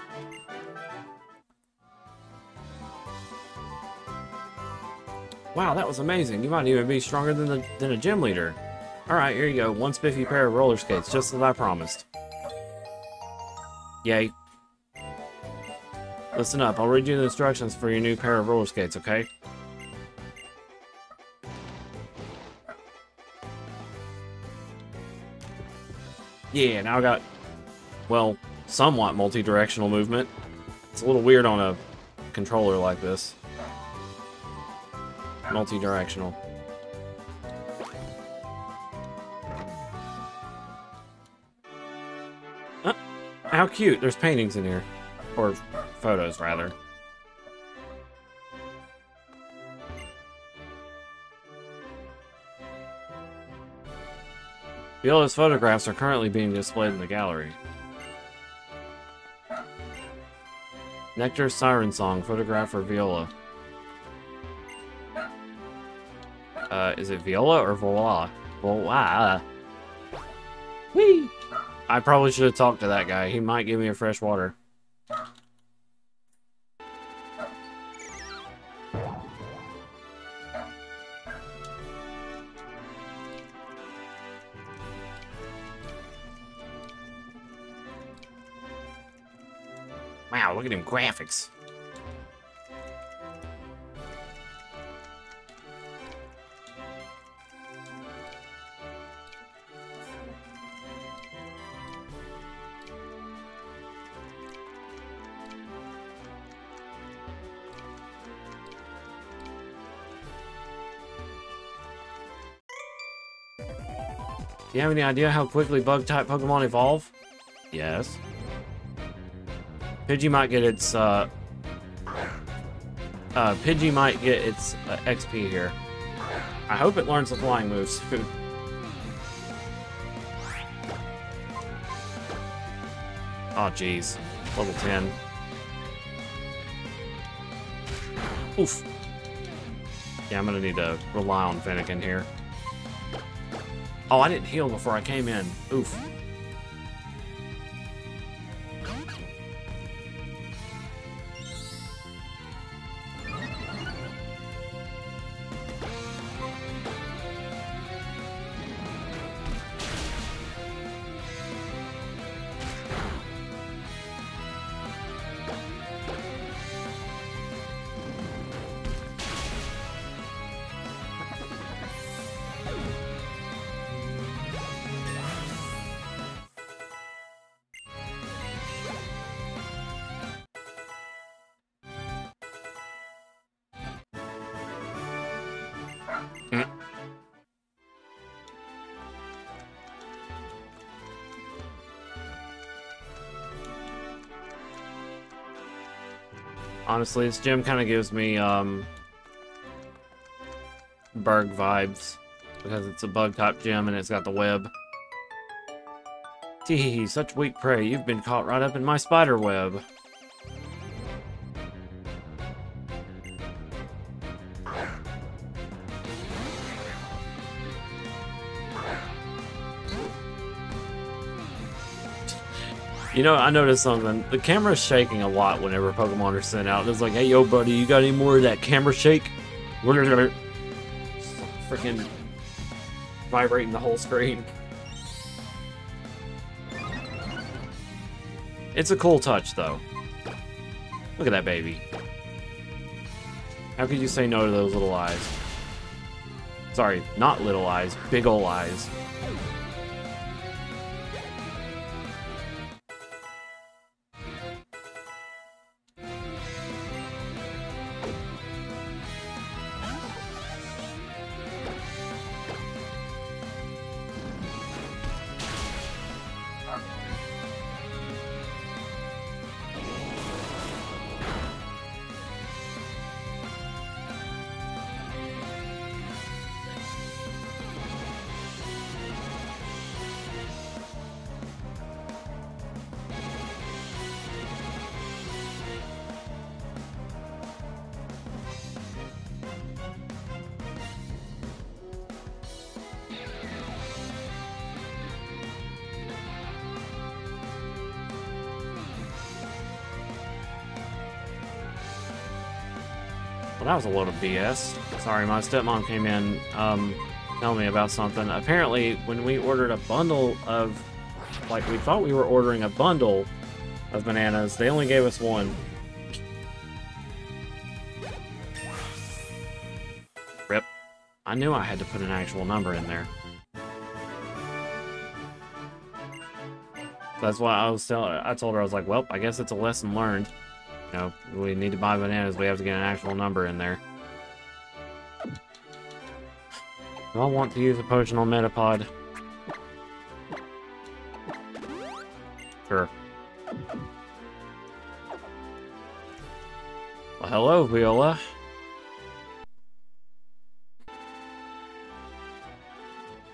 Wow, that was amazing. You might even be stronger than a gym leader. Alright, here you go. One spiffy pair of roller skates, just as I promised. Yay. Listen up, I'll read you the instructions for your new pair of roller skates, okay? Yeah, now I got, well, somewhat multi-directional movement. It's a little weird on a controller like this. Multi-directional. How cute. There's paintings in here. Or photos, rather. Viola's photographs are currently being displayed in the gallery. Nectar's Siren Song, photograph for Viola. Is it Viola or Voila? Voila. Whee! I probably should have talked to that guy. He might give me a fresh water. Wow, look at them graphics. Do you have any idea how quickly bug-type Pokemon evolve? Yes. Pidgey might get its, XP here. I hope it learns the flying moves. Oh, jeez. Level 10. Oof. Yeah, I'm gonna need to rely on Fennekin here. Oh, I didn't heal before I came in. Oof. Honestly, this gym kind of gives me, Berg vibes. Because it's a bug-type gym and it's got the web. Tee, such weak prey. You've been caught right up in my spider web. You know, I noticed something. The camera's shaking a lot whenever Pokemon are sent out. It's like, hey, yo, buddy, you got any more of that camera shake? Freaking vibrating the whole screen. It's a cool touch, though. Look at that baby. How could you say no to those little eyes? Sorry, not little eyes, big ol' eyes. Well, that was a load of BS. Sorry, my stepmom came in, telling me about something. Apparently, when we ordered a bundle of, like, we thought we were ordering a bundle of bananas, they only gave us one. Rip. I knew I had to put an actual number in there. That's why I told her, I was like, well, I guess it's a lesson learned. You know, we need to buy bananas, we have to get an actual number in there. Do I want to use a potion on Metapod? Sure. Well, hello, Viola.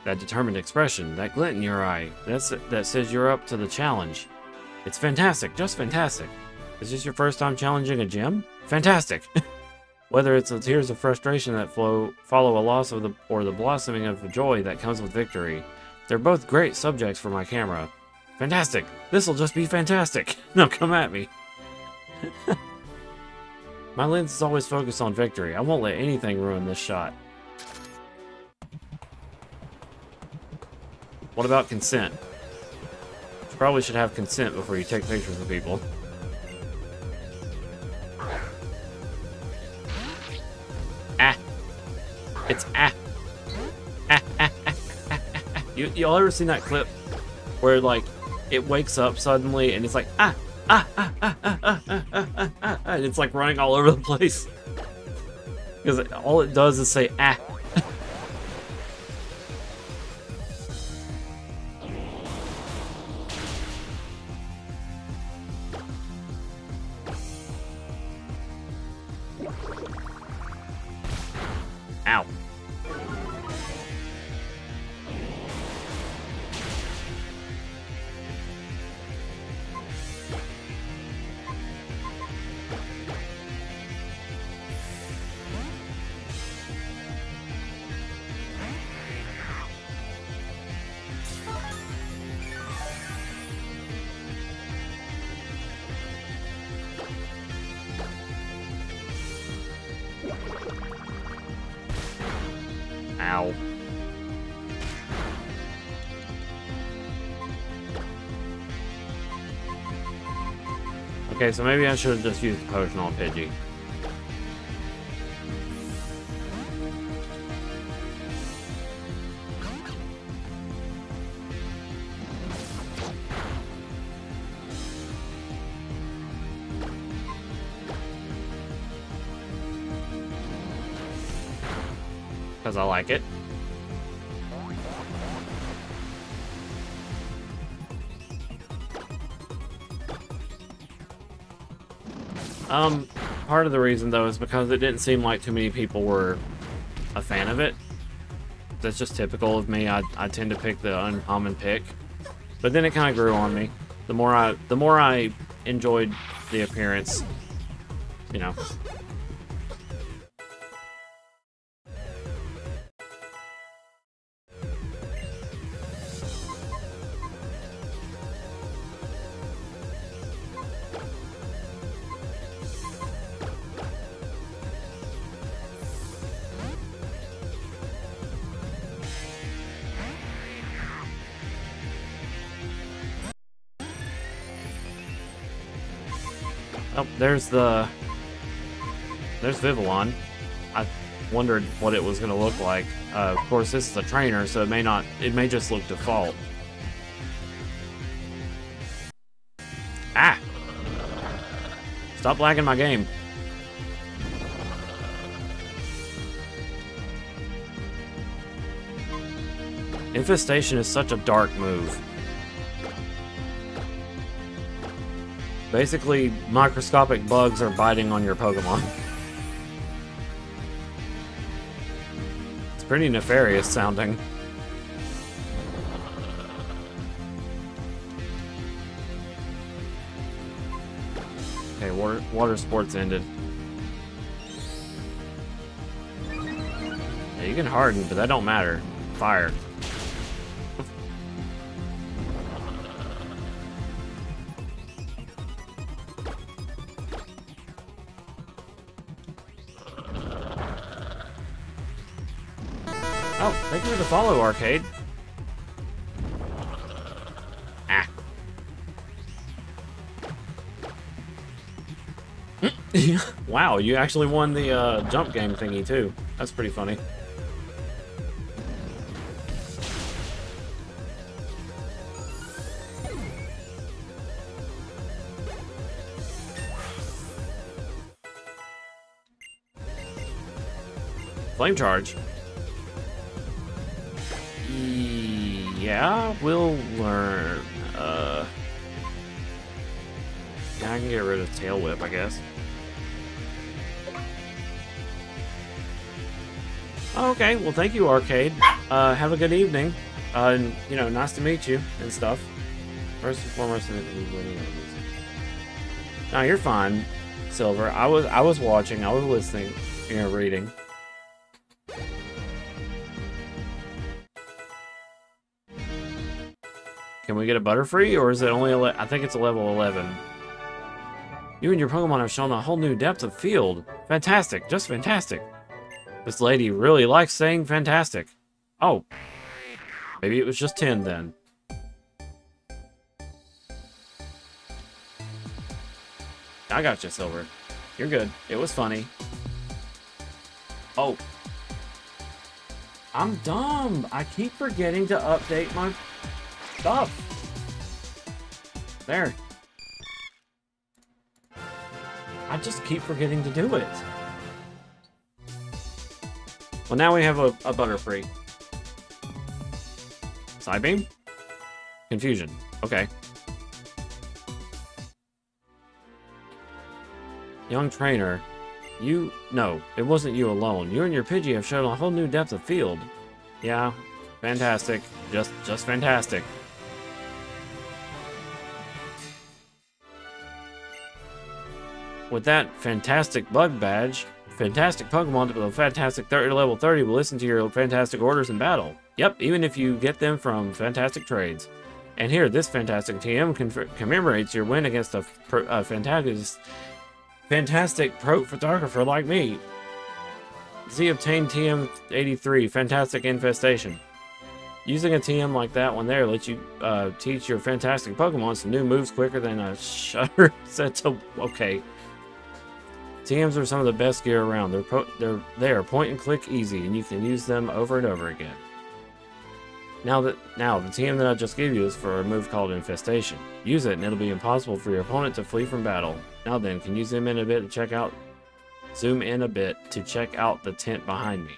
That determined expression, that glint in your eye, that says you're up to the challenge. It's fantastic, just fantastic. Is this your first time challenging a gym? Fantastic! Whether it's the tears of frustration that follow a loss of or the blossoming of the joy that comes with victory, they're both great subjects for my camera. Fantastic! This'll just be fantastic! Now come at me! My lens is always focused on victory. I won't let anything ruin this shot. What about consent? You probably should have consent before you take pictures of people. Ah! It's ah! Ah, ah, ah, ah, ah. Y'all ever seen that clip where, like, it wakes up suddenly and it's like, ah! Ah! Ah! Ah! Ah! Ah! Ah! Ah! Ah! Ah! And it's like running all over the place. Because all it does is say ah! Ow. Ow. Okay, so maybe I should have just used the potion on Pidgey. Because I like it. Part of the reason, though, is because it didn't seem like too many people were a fan of it. That's just typical of me. I tend to pick the uncommon pick. But then it kind of grew on me. The more I enjoyed the appearance, you know. Oh, there's Vivillon. I wondered what it was going to look like. Of course, this is a trainer, so it may just look default. Ah! Stop lagging my game. Infestation is such a dark move. Basically, microscopic bugs are biting on your Pokemon. It's pretty nefarious sounding. Okay, water sports ended. Yeah, you can harden, but that don't matter. Fire. Oh, thank you for the follow, Arcade. Ah. Wow, you actually won the jump game thingy too. That's pretty funny. Flame charge. Yeah, we'll learn. Yeah, I can get rid of tail whip, I guess. Okay, well, thank you, Arcade. Have a good evening. And, you know, nice to meet you and stuff. First and foremost, no, you're fine, Silver. I was watching, I was listening, you know, reading. Can we get a Butterfree, or is it only I think it's a level 11. You and your Pokemon have shown a whole new depth of field. Fantastic, just fantastic. This lady really likes saying fantastic. Oh, maybe it was just 10 then. I got you, Silver. You're good. It was funny. Oh. I'm dumb. I keep forgetting to update my stuff. There. I just keep forgetting to do it. Well, now we have a Butterfree. Psybeam? Confusion. Okay. Young trainer. No, it wasn't you alone. You and your Pidgey have shown a whole new depth of field. Yeah, fantastic. Just fantastic. With that fantastic bug badge, fantastic Pokemon with a fantastic level 30 will listen to your fantastic orders in battle. Yep, even if you get them from fantastic trades. And here, this fantastic TM commemorates your win against a fantastic pro photographer like me. Z obtained TM83, fantastic infestation. Using a TM like that one there lets you teach your fantastic Pokemon some new moves quicker than a shutter set to... Okay. TMs are some of the best gear around. They are point and click easy, and you can use them over and over again. Now the TM that I just gave you is for a move called Infestation. Use it, and it'll be impossible for your opponent to flee from battle. Now then, can you zoom in a bit to check out the tent behind me?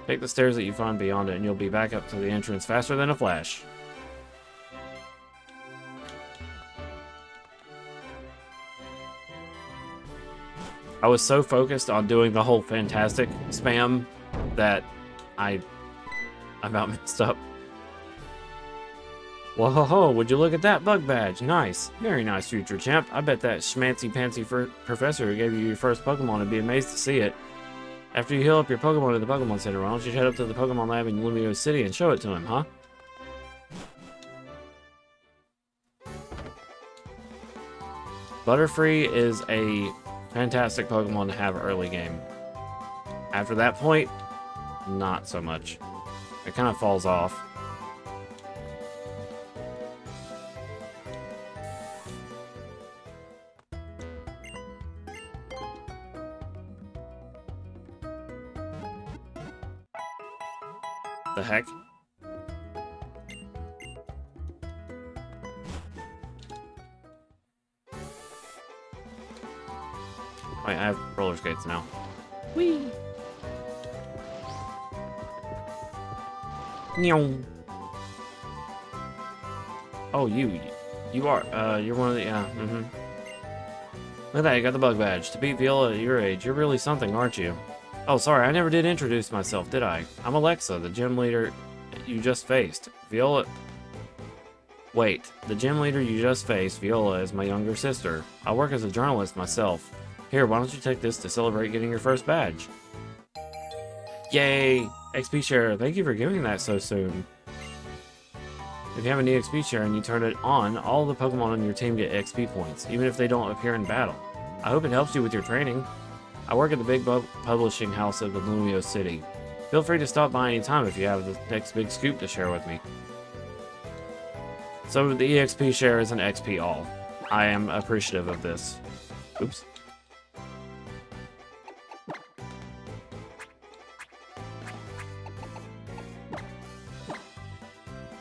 Take the stairs that you find beyond it, and you'll be back up to the entrance faster than a flash. I was so focused on doing the whole fantastic spam that I about messed up. Well, ho ho, would you look at that bug badge? Nice. Very nice, future champ. I bet that schmancy-pantsy professor who gave you your first Pokemon would be amazed to see it. After you heal up your Pokemon at the Pokemon Center, why don't you head up to the Pokemon Lab in Lumio City and show it to him, huh? Butterfree is a fantastic Pokemon to have early game. After that point, not so much. It kind of falls off. The heck? Wait, I have roller skates now. Whee! Oh, you are, you're one of the, yeah, Look at that, you got the bug badge. To beat Viola at your age, you're really something, aren't you? Oh, sorry, I never did introduce myself, did I? I'm Alexa, the gym leader you just faced. Viola... Wait, the gym leader you just faced, Viola, is my younger sister. I work as a journalist myself. Here, why don't you take this to celebrate getting your first badge? Yay! XP share, thank you for giving that so soon. If you have an EXP share and you turn it on, all the Pokemon on your team get XP points, even if they don't appear in battle. I hope it helps you with your training. I work at the big publishing house of the Lumio City. Feel free to stop by anytime if you have the next big scoop to share with me. So the EXP share is an XP all. I am appreciative of this. Oops.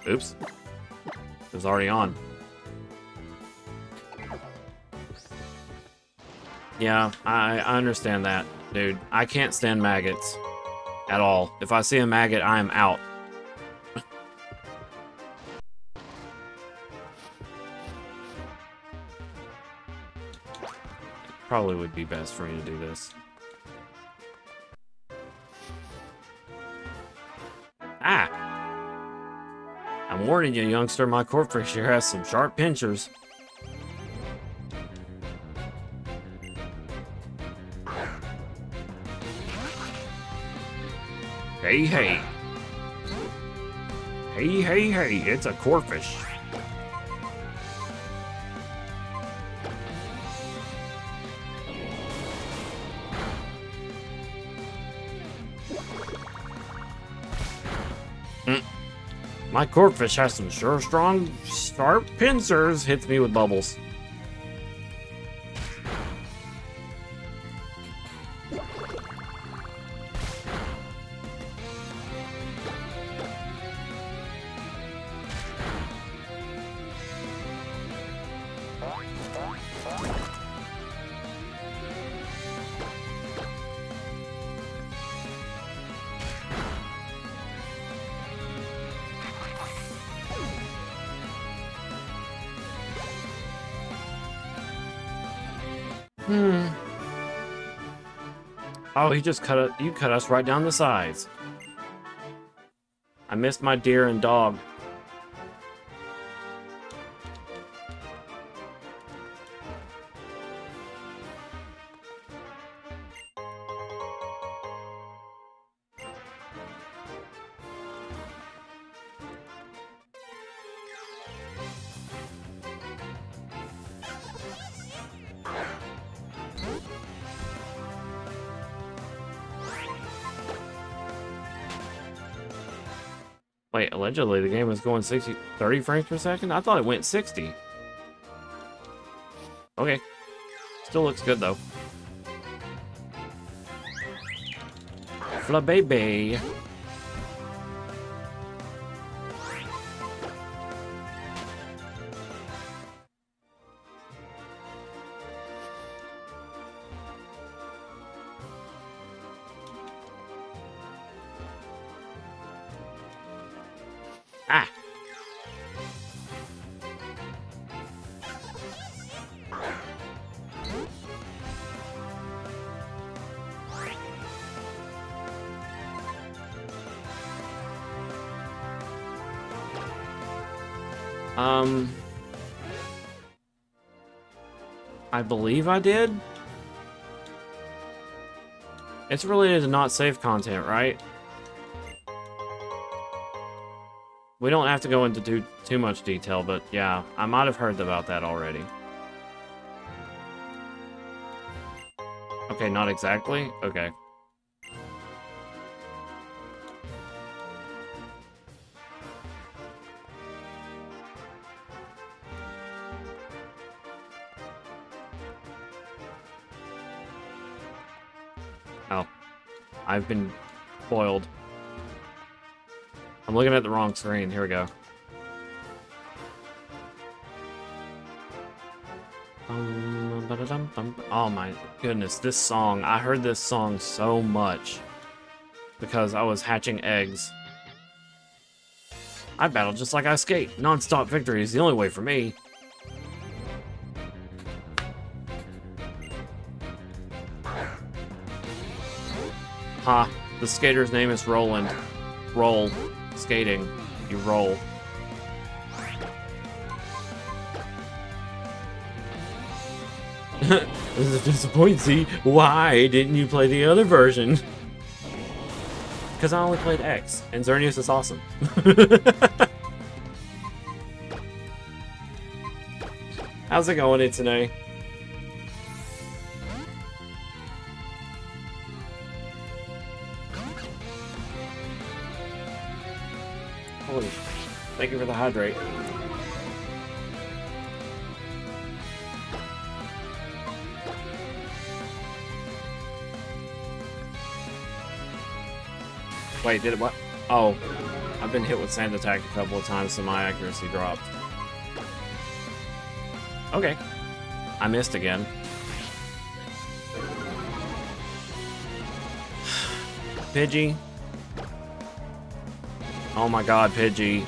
Oops. It was already on. Yeah, I understand that, dude. I can't stand maggots. At all. If I see a maggot, I am out. Probably would be best for me to do this. Ah! I'm warning you, youngster, my corpfish here has some sharp pinchers. Hey, hey. Hey, hey, hey, it's a corpfish. My corpfish has some sure strong, sharp pincers. Hits me with bubbles. Oh, he just you cut us right down the sides. I missed my deer and dog. Wait, allegedly the game was going 30 frames per second? I thought it went 60. Okay. Still looks good though. Fla baby. Ah! I believe I did? It's related to not safe content, right? We don't have to go into too much detail, but yeah, I might have heard about that already. Okay, not exactly? Okay. Oh. I've been foiled. I'm looking at the wrong screen. Here we go. Oh my goodness, this song. I heard this song so much because I was hatching eggs. I battle just like I skate. Non-stop victory is the only way for me. Ha, the skater's name is Roland. Roll. Skating. You roll. This is disappointing. Why didn't you play the other version? Because I only played X, and Xerneas is awesome. How's it going, Itsune? hydrate. Wait, did it what? Oh, I've been hit with sand attack a couple of times, so my accuracy dropped. Okay. I missed again. Pidgey. Oh my god, Pidgey.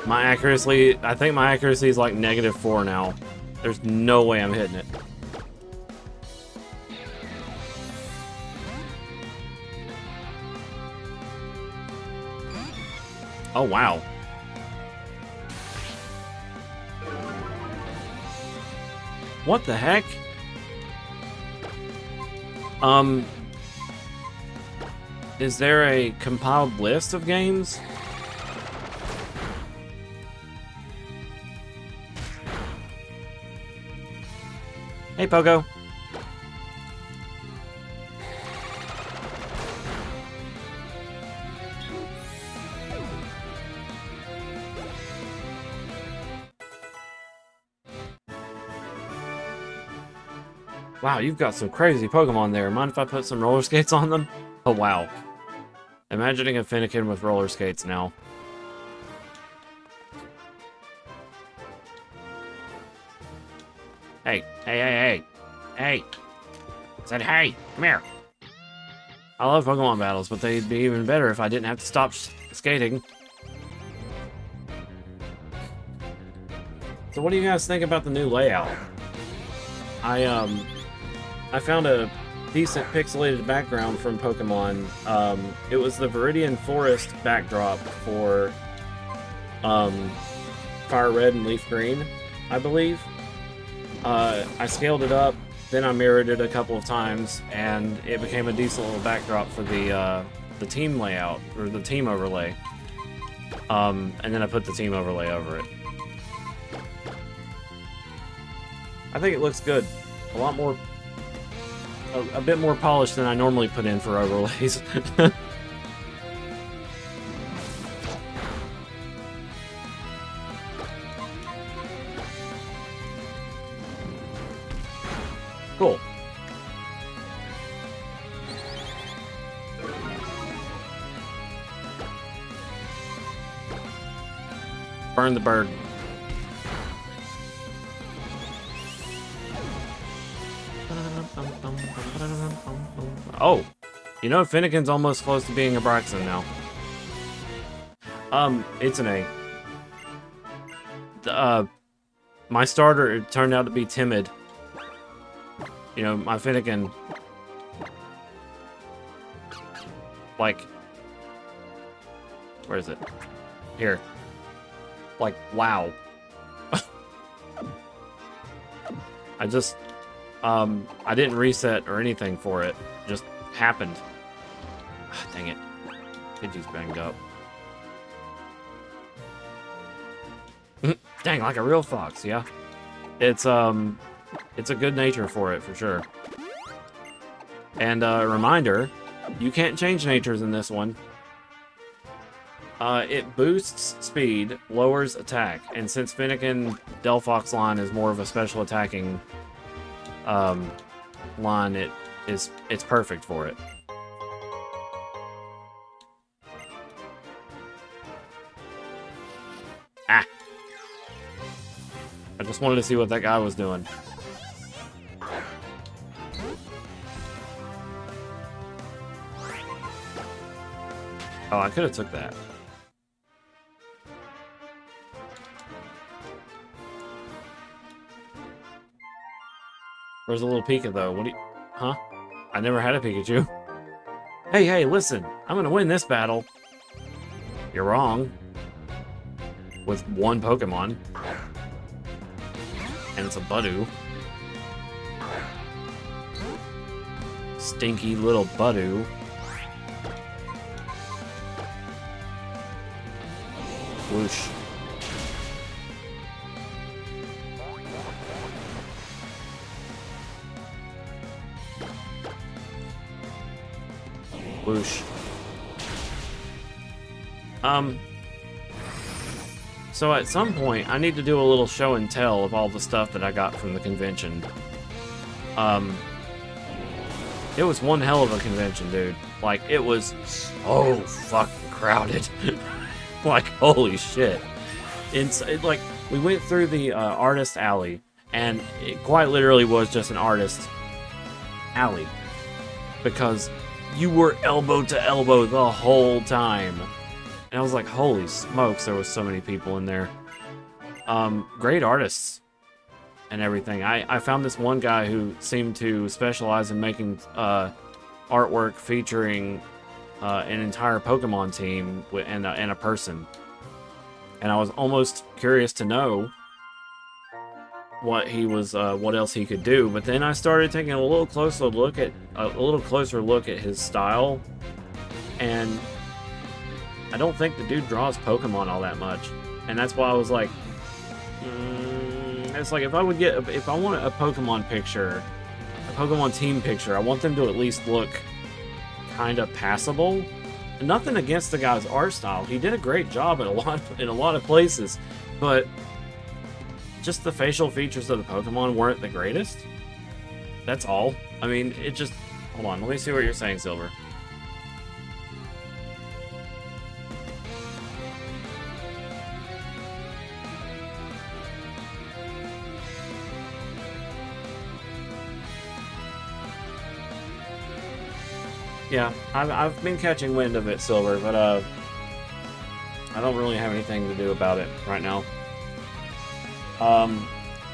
My accuracy, I think my accuracy is like -4 now. There's no way I'm hitting it. Oh, wow. What the heck? Is there a compiled list of games? Hey, Pogo. Wow, you've got some crazy Pokemon there. Mind if I put some roller skates on them? Oh, wow. Imagining a Fennekin with roller skates now. Hey, hey, hey, hey. Hey. I said, hey, come here. I love Pokemon battles, but they'd be even better if I didn't have to stop skating. So what do you guys think about the new layout? I found a decent pixelated background from Pokemon. It was the Viridian Forest backdrop for Fire Red and Leaf Green, I believe. I scaled it up, then I mirrored it a couple of times, and it became a decent little backdrop for the team layout, or the team overlay. And then I put the team overlay over it. I think it looks good. A lot more... A bit more polished than I normally put in for overlays. Cool. Burn the bird. Oh, you know, Finnegan's almost close to being a Braixen now. It's an A. My starter, it turned out to be timid. You know, my Finnegan, like, where is it? Here. Like, wow. I just, I didn't reset or anything for it. Just happened. Ah, dang it. Pidgey's banged up. Dang, like a real fox, yeah. It's a good nature for it, for sure. And a reminder, you can't change natures in this one. It boosts speed, lowers attack, and since Fennekin Delphox line is more of a special attacking line, it's perfect for it. Ah! I just wanted to see what that guy was doing. Oh, I could have took that. Where's the little Pika, though? What do you... Huh? I never had a Pikachu. Hey, hey, listen. I'm gonna win this battle. You're wrong. With one Pokemon. And it's a Budew. Stinky little Budew. Whoosh. Whoosh. So at some point, I need to do a little show and tell of all the stuff that I got from the convention. It was one hell of a convention, dude. Like, it was so fucking crowded. Like, holy shit. Like, we went through the artist alley, and it quite literally was just an artist alley. Because you were elbow to elbow the whole time. And I was like, holy smokes, there was so many people in there. Great artists and everything. I found this one guy who seemed to specialize in making artwork featuring an entire Pokemon team and a person. And I was almost curious to know what he was, what else he could do. But then I started taking a little closer look at his style, and I don't think the dude draws Pokemon all that much. And that's why I was like, it's like if I want a Pokemon picture, a Pokemon team picture, I want them to at least look kind of passable. And nothing against the guy's art style. He did a great job in a lot of places, but just the facial features of the Pokemon weren't the greatest. That's all. I mean, it just... Hold on, let me see what you're saying, Silver. Yeah, I've been catching wind of it, Silver, but I don't really have anything to do about it right now.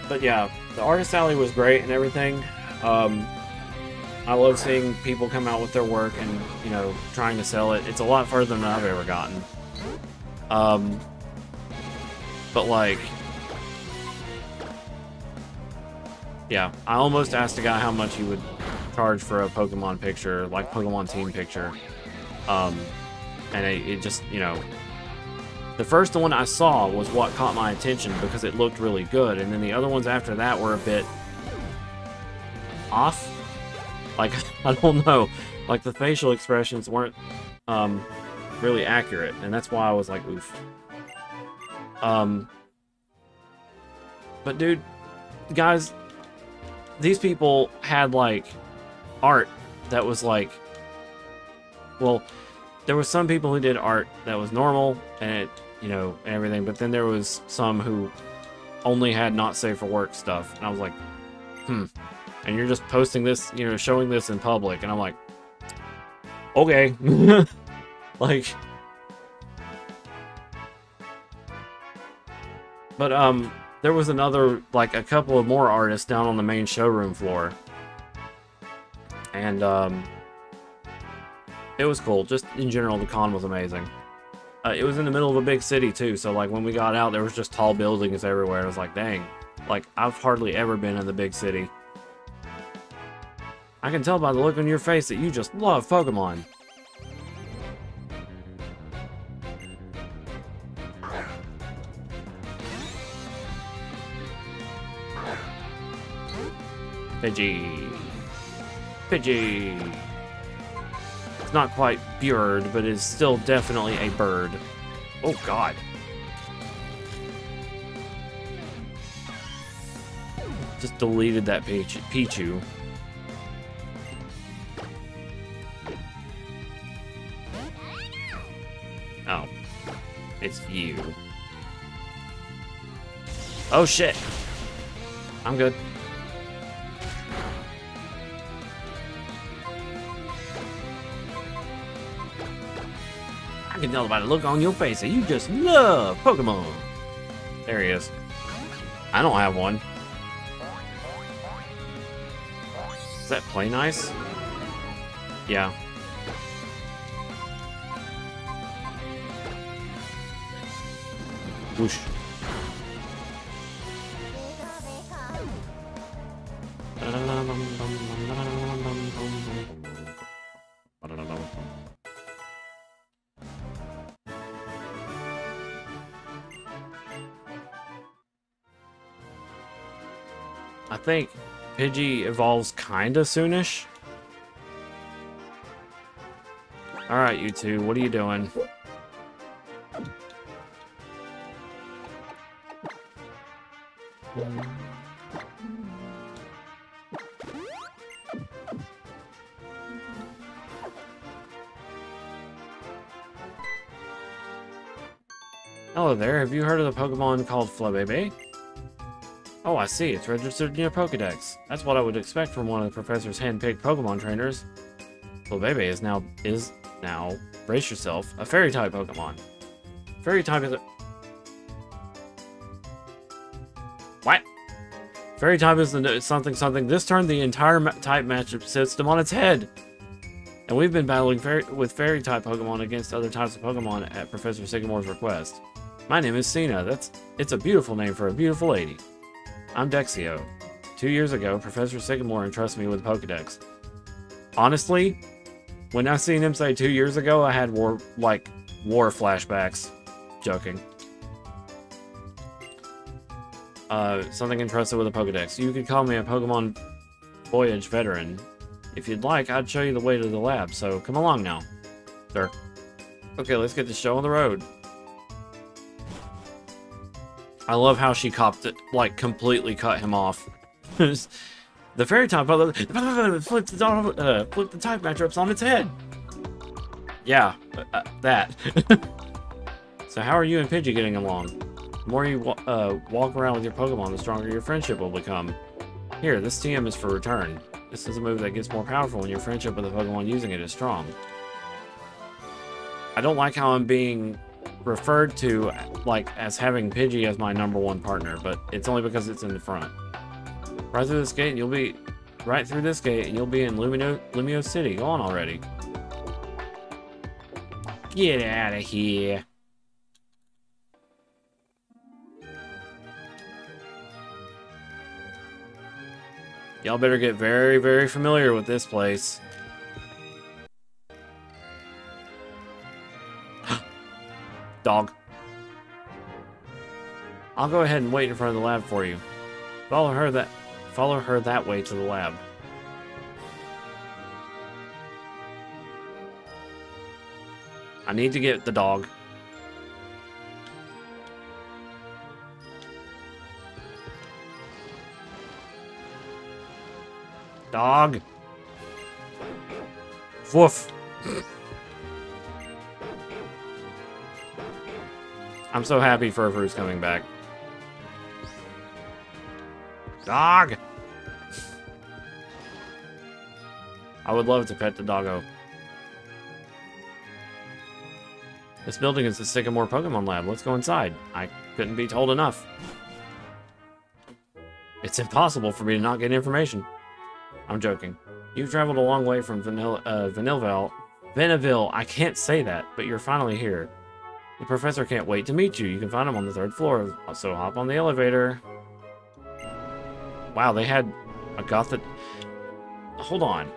But yeah, the artist alley was great and everything. I love seeing people come out with their work and, you know, trying to sell it. It's a lot further than I've ever gotten. But like, yeah, I almost asked a guy how much he would charge for a Pokemon picture, like Pokemon team picture. And it just, you know, the first one I saw was what caught my attention because it looked really good, and then the other ones after that were a bit off. Like, I don't know, like the facial expressions weren't really accurate, and that's why I was like, oof. But dude, guys, these people had like art that was like, well, there was some people who did art that was normal and it, you know, and everything, but then there was some who only had not safe for work stuff, and I was like, and you're just posting this, you know, showing this in public, and I'm like, okay. Like, but there was another, like a couple of more artists down on the main showroom floor, and it was cool. Just in general, the con was amazing. It was in the middle of a big city too, so like when we got out, there was just tall buildings everywhere. I was like, dang, like I've hardly ever been in the big city. I can tell by the look on your face that you just love Pokemon. Pidgey. Pidgey. It's not quite bird, but it's still definitely a bird. Oh god. Just deleted that Pichu. Oh. It's you. Oh shit. I'm good. I can tell by the look on your face that you just love Pokemon. There he is. I don't have one. Does that play nice? Yeah. Whoosh. I think Pidgey evolves kinda soonish. Alright, you two, what are you doing? Hello there, have you heard of the Pokemon called Flabébé? Oh, I see, it's registered in your Pokedex. That's what I would expect from one of the professor's hand-picked Pokemon trainers. Flabébé is now, brace yourself, a Fairy-type Pokemon. Fairy-type is a... What? Fairy-type is the something. This turned the entire type matchup system on its head. And we've been battling with Fairy-type Pokemon against other types of Pokemon at Professor Sycamore's request. My name is Cena. It's a beautiful name for a beautiful lady. I'm Dexio. 2 years ago, Professor Sycamore entrusted me with Pokedex. Honestly, when I seen him say 2 years ago, I had war flashbacks. Joking. Something entrusted with a Pokedex. You could call me a Pokemon Voyage veteran. If you'd like, I'd show you the way to the lab, so come along now. Sir. Okay, let's get the show on the road. I love how she copped it, like, completely cut him off. The fairy type flip the type matchups on its head. Yeah, that. So how are you and Pidgey getting along? The more you walk around with your Pokemon, the stronger your friendship will become. Here, this TM is for return. This is a move that gets more powerful when your friendship with the Pokemon using it is strong. I don't like how I'm being referred to like as having Pidgey as my #1 partner, but it's only because it's in the front. Right through this gate, and you'll be in Lumio City. Go on already. Get out of here. Y'all better get very, very familiar with this place. Dog. I'll go ahead and wait in front of the lab for you. Follow her that way to the lab. I need to get the dog. Dog. Woof. I'm so happy Furfur's coming back. Dog! I would love to pet the doggo. This building is the Sycamore Pokemon Lab. Let's go inside. I couldn't be told enough. It's impossible for me to not get information. I'm joking. You've traveled a long way from Veniville. I can't say that, but you're finally here. The professor can't wait to meet you. You can find him on the 3rd floor, so hop on the elevator. Wow, they had a Gothic... Hold on.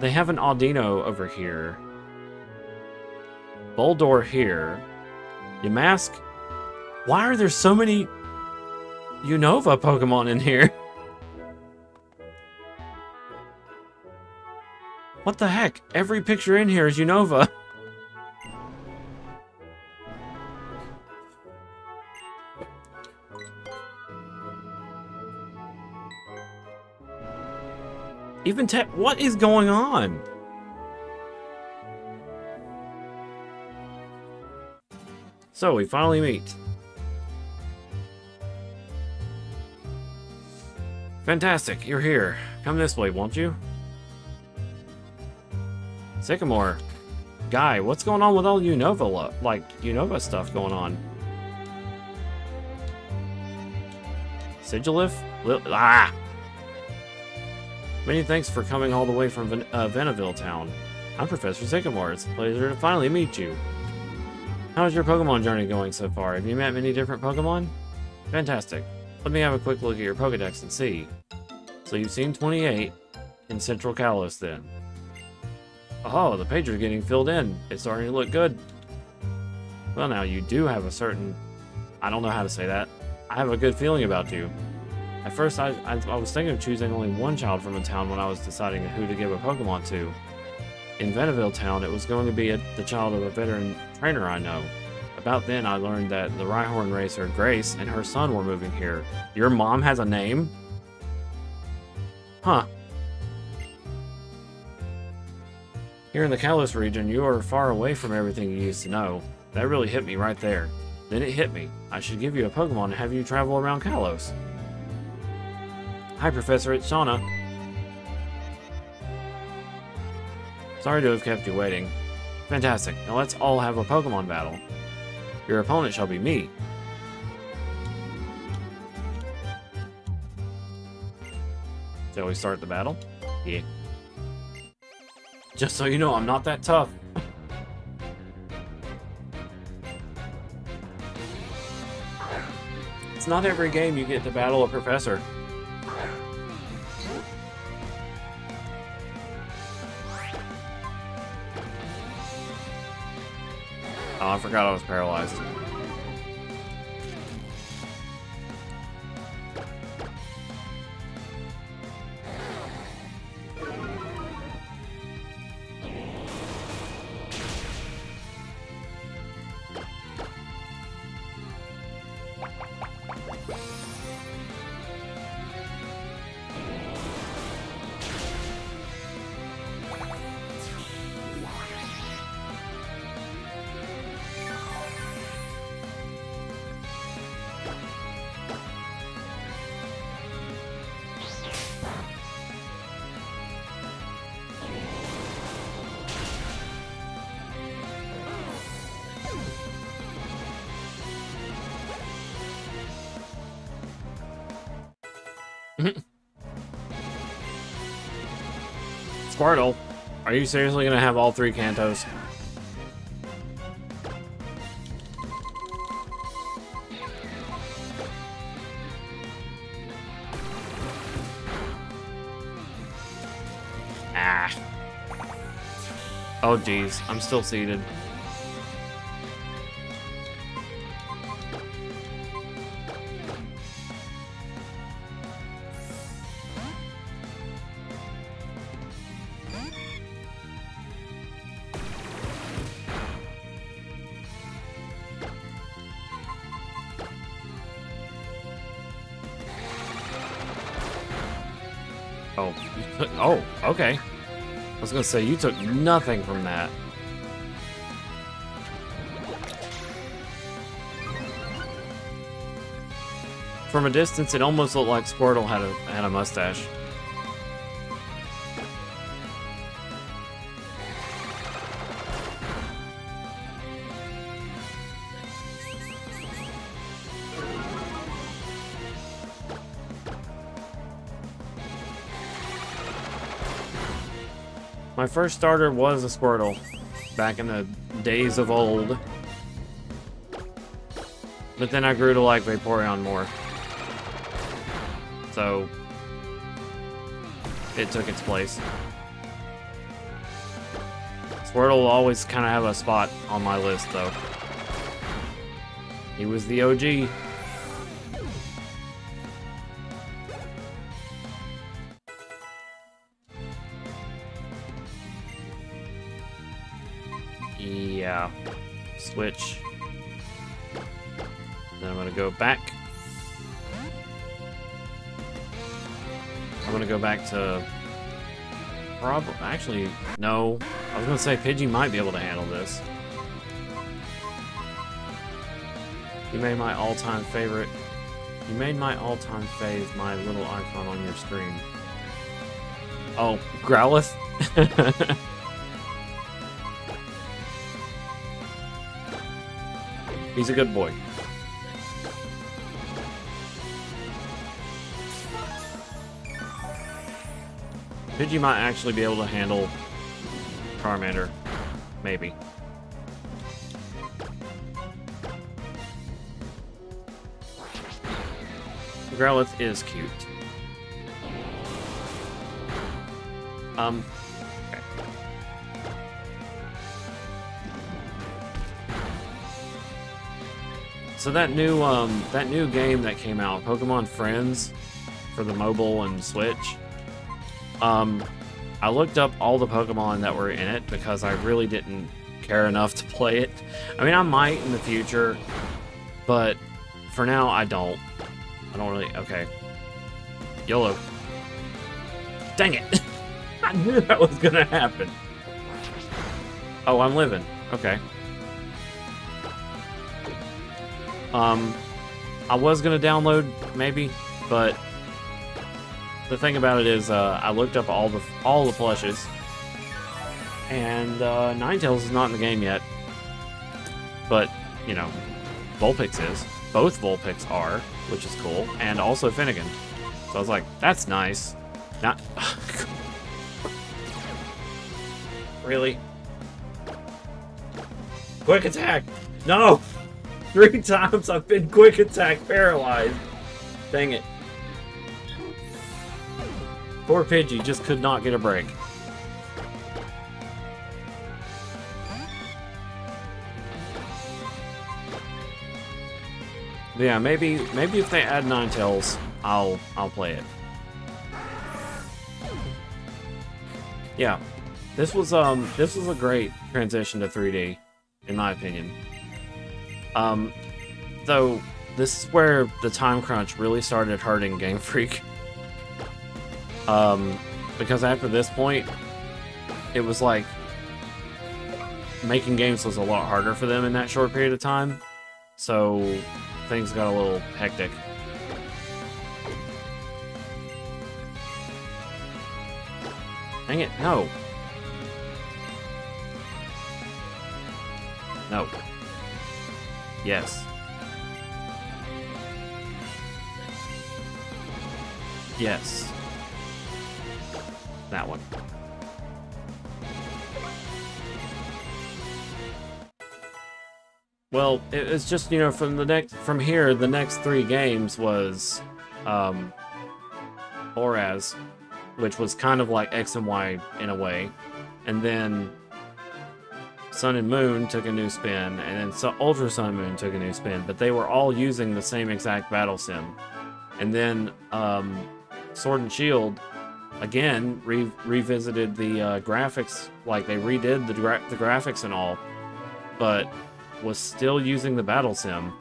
They have an Audino over here. Boldore here. Yamask. Why are there so many Unova Pokemon in here? What the heck? Every picture in here is Unova. Even what is going on? So we finally meet. Fantastic, you're here. Come this way, won't you? Sycamore. Guy, what's going on with all Unova stuff going on? Sigilif? Many thanks for coming all the way from Veniville Town. I'm Professor Sycamore. It's a pleasure to finally meet you. How's your Pokemon journey going so far? Have you met many different Pokemon? Fantastic. Let me have a quick look at your Pokedex and see. So you've seen 28 in Central Kalos then. Oh, the pages are getting filled in. It's starting to look good. Well now, you do have a certain... I don't know how to say that. I have a good feeling about you. At first, I was thinking of choosing only one child from a town when I was deciding who to give a Pokemon to. In Veniville Town, it was going to be the child of a veteran trainer I know. About then, I learned that the Rhyhorn racer, Grace, and her son were moving here. Your mom has a name? Huh. Here in the Kalos region, you are far away from everything you used to know. That really hit me right there. Then it hit me. I should give you a Pokemon and have you travel around Kalos. Hi, Professor, it's Shauna. Sorry to have kept you waiting. Fantastic. Now let's all have a Pokemon battle. Your opponent shall be me. Shall we start the battle? Yeah. Just so you know, I'm not that tough. It's not every game you get to battle a professor. Oh, I forgot I was paralyzed. Squirtle, are you seriously gonna have all 3 Kantos? Ah. Oh geez, I'm still seated. Oh, oh, okay. I was gonna say, you took nothing from that. From a distance, it almost looked like Squirtle had a mustache. My first starter was a Squirtle, back in the days of old. But then I grew to like Vaporeon more. So, it took its place. Squirtle will always kind of have a spot on my list, though. He was the OG. Yeah. Switch. Then I'm gonna go back. I'm gonna go back to... Actually, no. I was gonna say Pidgey might be able to handle this. You made my all-time favorite... You made my all-time fave my little icon on your screen. Oh, Growlithe? He's a good boy. Pidgey might actually be able to handle Charmander. Maybe. Growlithe is cute. Okay. So that new game that came out, Pokemon Friends, for the mobile and Switch. I looked up all the Pokemon that were in it because I really didn't care enough to play it. I mean, I might in the future, but for now, I don't. I don't really... Okay. YOLO. Dang it! I knew that was gonna happen. Oh, I'm living. Okay. I was gonna download, maybe, but the thing about it is, I looked up all the plushes, and Ninetales is not in the game yet. But, you know, Vulpix is. Both Vulpix are, which is cool, and also Finnegan. So I was like, that's nice. Not... Really? Quick attack! No! 3 times I've been quick attack paralyzed. Dang it. Poor Pidgey just could not get a break. But yeah, maybe if they add Ninetales, I'll play it. Yeah, this was a great transition to 3D, in my opinion. Though this is where the time crunch really started hurting Game Freak. Because after this point, it was like making games was a lot harder for them in that short period of time. So things got a little hectic. Dang it, no. No. Yes. Yes. That one. Well, it's just, you know, from here, the next 3 games was Oraz, which was kind of like X and Y in a way, and then Sun and Moon took a new spin, and then Ultra Sun and Moon took a new spin, but they were all using the same exact battle sim. And then Sword and Shield again revisited the graphics, like they redid the graphics and all, but was still using the battle sim.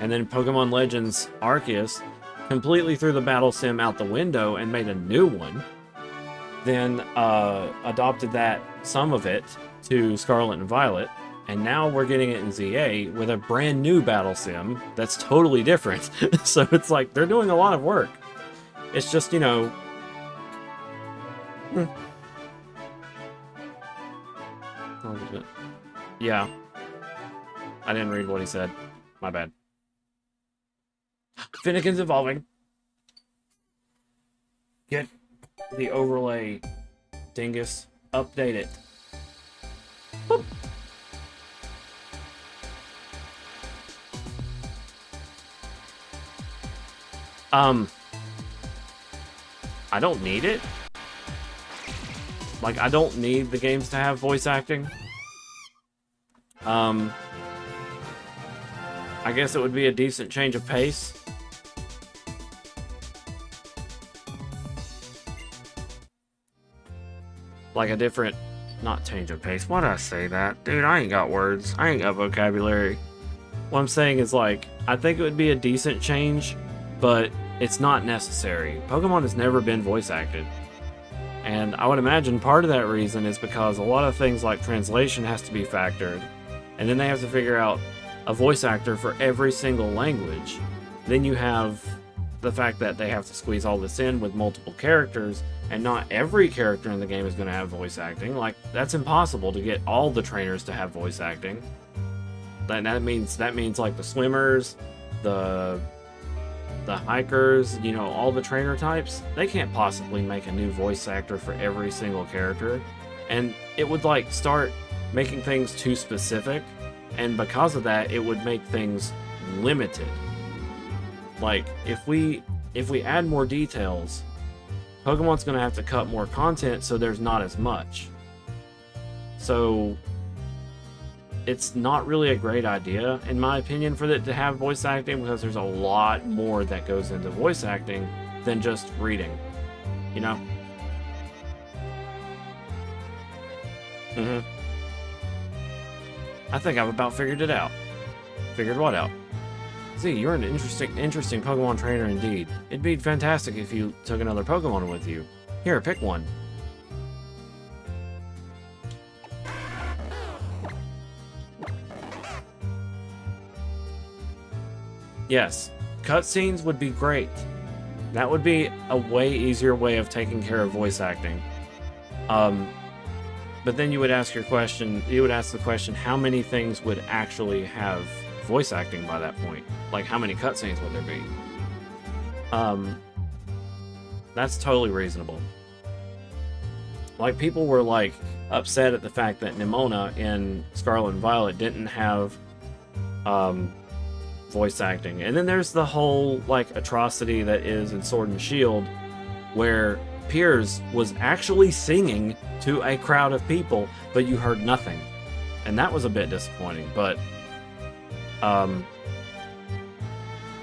And then Pokemon Legends Arceus completely threw the battle sim out the window and made a new one. Then adopted some of it to Scarlet and Violet, and now we're getting it in ZA with a brand new battle sim that's totally different. So it's like they're doing a lot of work. It's just, you know, yeah, I didn't read what he said. My bad. Finnegan's evolving. Get the overlay, dingus. Update it. Boop. I don't need it. Like, I don't need the games to have voice acting. I guess it would be a decent change of pace. Like a different... Not change of pace. Why did I say that? Dude, I ain't got words. I ain't got vocabulary. What I'm saying is, like, I think it would be a decent change, but it's not necessary. Pokemon has never been voice acted. And I would imagine part of that reason is because a lot of things like translation has to be factored. And then they have to figure out a voice actor for every single language. Then you have the fact that they have to squeeze all this in with multiple characters, and not every character in the game is going to have voice acting. Like, that's impossible to get all the trainers to have voice acting. That means like the swimmers, the hikers, you know, all the trainer types, they can't possibly make a new voice actor for every single character. And it would, like, start making things too specific, and because of that, it would make things limited. Like, if we add more details, Pokemon's gonna have to cut more content, so there's not as much. So it's not really a great idea, in my opinion, for it to have voice acting, because there's a lot more that goes into voice acting than just reading, you know? I think I've about figured it out. Figured what out? Z, you're an interesting Pokemon trainer indeed. It'd be fantastic if you took another Pokemon with you. Here, pick one. Yes, cutscenes would be great. That would be a way easier way of taking care of voice acting. But then you would ask the question, how many things would actually have voice acting by that point? Like, how many cutscenes would there be? That's totally reasonable. Like, people were, like, upset at the fact that Nimona in Scarlet and Violet didn't have, voice acting. And then there's the whole, like, atrocity that is in Sword and Shield, where Piers was actually singing to a crowd of people, but you heard nothing. And that was a bit disappointing, but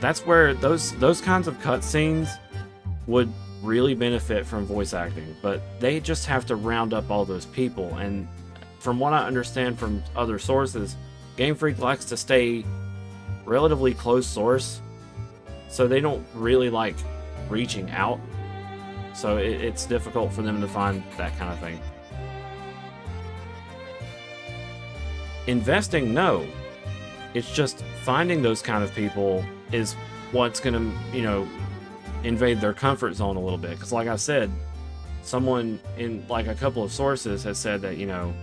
that's where those kinds of cutscenes would really benefit from voice acting, but they just have to round up all those people. And from what I understand from other sources, Game Freak likes to stay relatively close source, so they don't really like reaching out. So it's difficult for them to find that kind of thing. Investing, no. It's just finding those kind of people is what's going to, you know, invade their comfort zone a little bit. Because like I said, someone in, like, a couple of sources has said that, you know,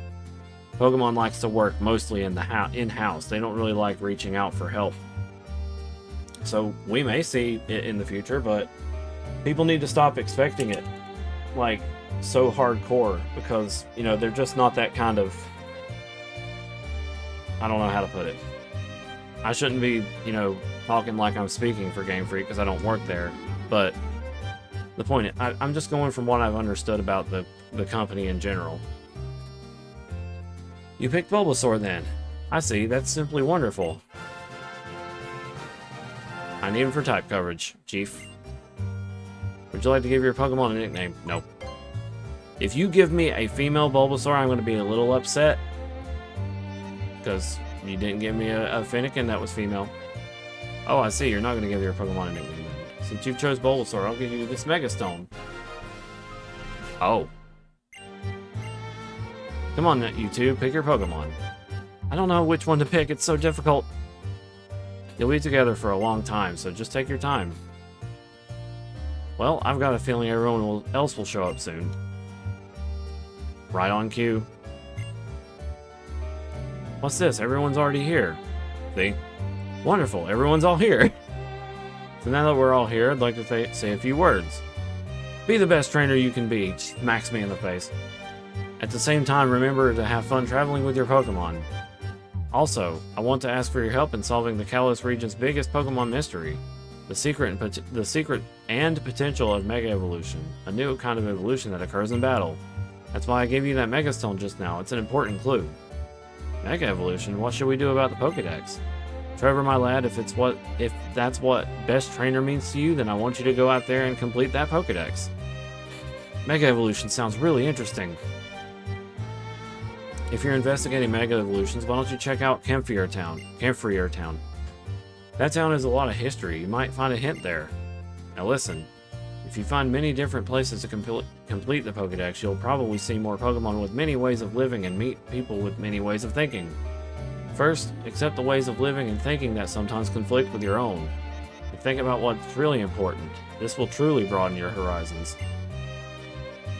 Pokemon likes to work mostly in-house. They don't really like reaching out for help. So we may see it in the future, but people need to stop expecting it, like, so hardcore, because, you know, they're just not that kind of... I don't know how to put it. I shouldn't be, you know, talking like I'm speaking for Game Freak, because I don't work there, but the point is, I'm just going from what I've understood about the company in general. You picked Bulbasaur then. I see, that's simply wonderful. I need him for type coverage, Chief. Would you like to give your Pokemon a nickname? Nope. If you give me a female Bulbasaur, I'm going to be a little upset. Because you didn't give me a Fennekin that was female. Oh, I see, you're not going to give your Pokemon a nickname then. Since you've chose Bulbasaur, I'll give you this Mega Stone. Oh. Come on, you two, pick your Pokemon. I don't know which one to pick, it's so difficult. You'll be together for a long time, so just take your time. Well, I've got a feeling everyone else will show up soon. Right on cue. What's this? Everyone's already here. See? Wonderful, everyone's all here. So now that we're all here, I'd like to say a few words. Be the best trainer you can be. Smacks me in the face. At the same time, remember to have fun traveling with your Pokemon. Also, I want to ask for your help in solving the Kalos region's biggest Pokemon mystery. The secret and potential of Mega Evolution, a new kind of evolution that occurs in battle. That's why I gave you that Mega Stone just now. It's an important clue. Mega Evolution? What should we do about the Pokedex? Trevor, my lad, if that's what best trainer means to you, then I want you to go out there and complete that Pokedex. Mega Evolution sounds really interesting. If you're investigating Mega Evolutions, why don't you check out Camphor Town? That town has a lot of history. You might find a hint there. Now listen, if you find many different places to complete the Pokedex, you'll probably see more Pokemon with many ways of living and meet people with many ways of thinking. First, accept the ways of living and thinking that sometimes conflict with your own. And think about what's really important. This will truly broaden your horizons.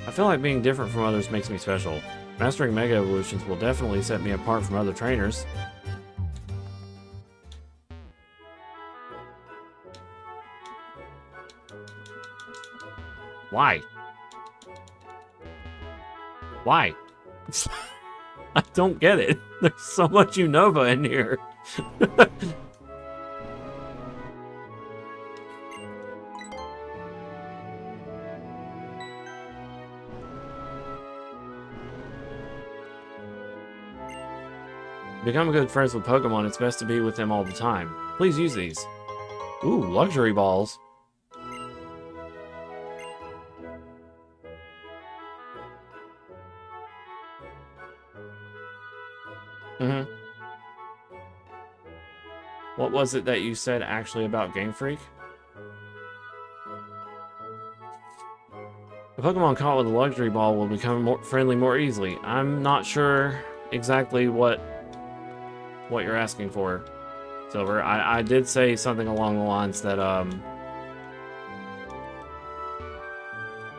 I feel like being different from others makes me special. Mastering Mega Evolutions will definitely set me apart from other trainers. Why? Why? I don't get it. There's so much Unova in here. Become good friends with Pokemon, it's best to be with them all the time. Please use these. Ooh, luxury balls. What was it that you said actually about Game Freak? A Pokemon caught with a luxury ball will become more friendly more easily. I'm not sure exactly what you're asking for, Silver. I did say something along the lines that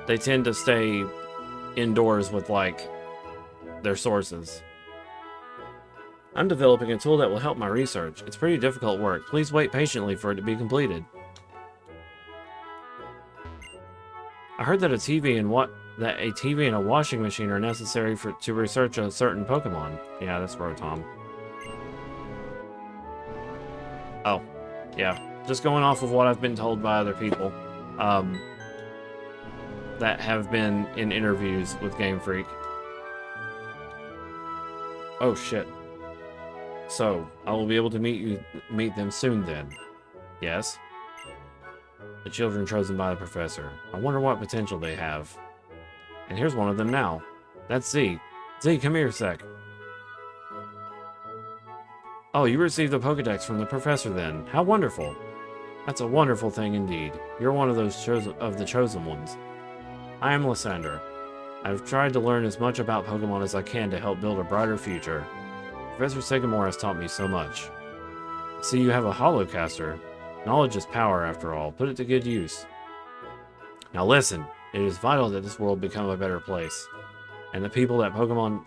they tend to stay indoors with like their sources. I'm developing a tool that will help my research. It's pretty difficult work. Please wait patiently for it to be completed. I heard that a TV and a washing machine are necessary to research a certain Pokemon. Yeah, that's Rotom. Oh, yeah. Just going off of what I've been told by other people that have been in interviews with Game Freak. Oh, shit. So, I will be able to meet them soon then. Yes. The children chosen by the professor. I wonder what potential they have. And here's one of them now. That's Z. Z, come here a sec. Oh, you received a Pokedex from the professor then. How wonderful. That's a wonderful thing indeed. You're one of those chosen ones. I am Lysandre. I've tried to learn as much about Pokemon as I can to help build a brighter future. Professor Sycamore has taught me so much. See, you have a Holocaster. Knowledge is power, after all. Put it to good use. Now listen, it is vital that this world become a better place. And the people and Pokemon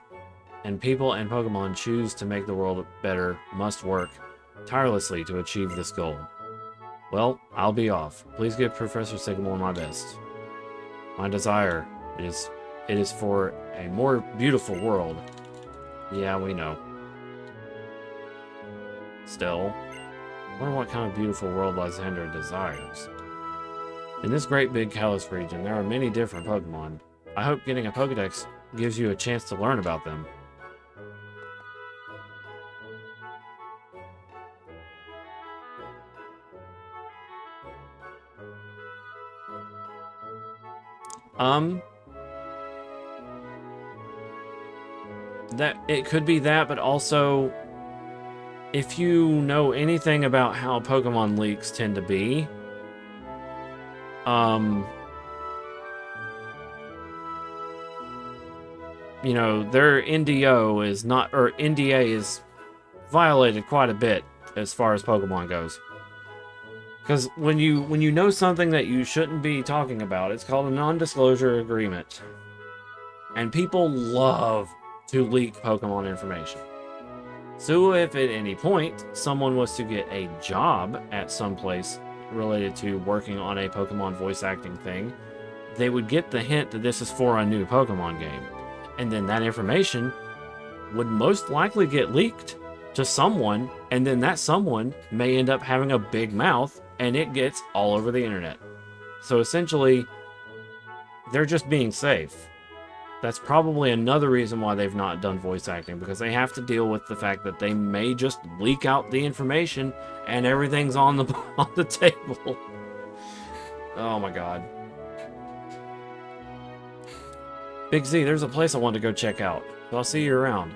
choose to make the world better must work tirelessly to achieve this goal. Well, I'll be off. Please give Professor Sycamore my best. My desire it is for a more beautiful world. Yeah, we know. Still, I wonder what kind of beautiful world Lysandre desires. In this great big Kalos region, there are many different Pokemon. I hope getting a Pokedex gives you a chance to learn about them. That it could be that, but also if you know anything about how Pokemon leaks tend to be, you know, their NDO is not, or NDA is violated quite a bit as far as Pokemon goes. Because when you know something that you shouldn't be talking about, it's called a non-disclosure agreement. And people love to leak Pokemon information. So if at any point someone was to get a job at some place related to working on a Pokemon voice acting thing, they would get the hint that this is for a new Pokemon game. And then that information would most likely get leaked to someone, and then that someone may end up having a big mouth, and it gets all over the internet. So essentially, they're just being safe. That's probably another reason why they've not done voice acting, because they have to deal with the fact that they may just leak out the information and everything's on the table. Oh my god. Big Z, there's a place I want to go check out. So I'll see you around.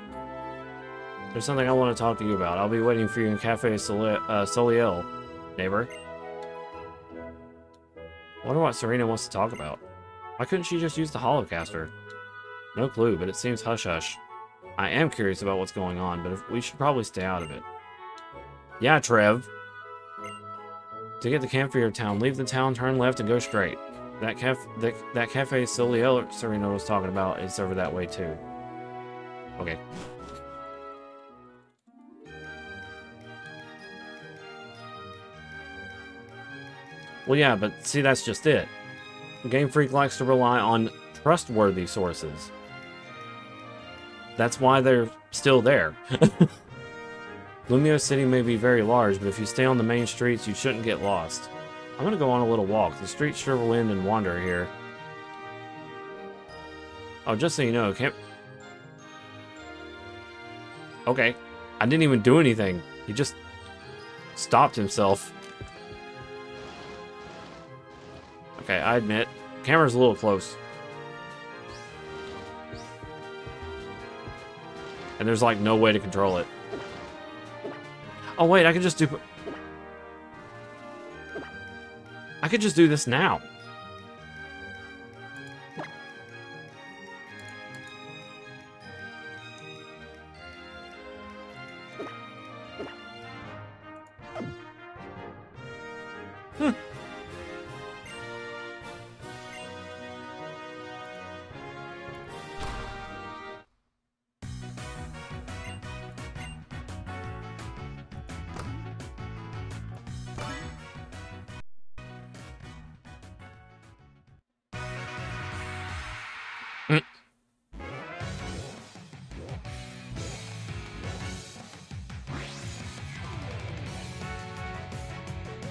There's something I want to talk to you about. I'll be waiting for you in Cafe Soliel, neighbor. I wonder what Serena wants to talk about. Why couldn't she just use the Holocaster? No clue, but it seems hush-hush. I am curious about what's going on, but we should probably stay out of it. Yeah, Trev. To get to Campfire Town, leave the town, turn left, and go straight. That Cafe Soliel Serena was talking about is over that way, too. Okay. Well, yeah, but see, that's just it. Game Freak likes to rely on trustworthy sources. That's why they're still there. Lumio City may be very large, but if you stay on the main streets, you shouldn't get lost. I'm gonna go on a little walk. The streets shrivel in and wander here. Oh, just so you know, Okay. I didn't even do anything. He just stopped himself. Okay, I admit, camera's a little close. And there's like no way to control it. Oh wait, I can just do... I could just do this now.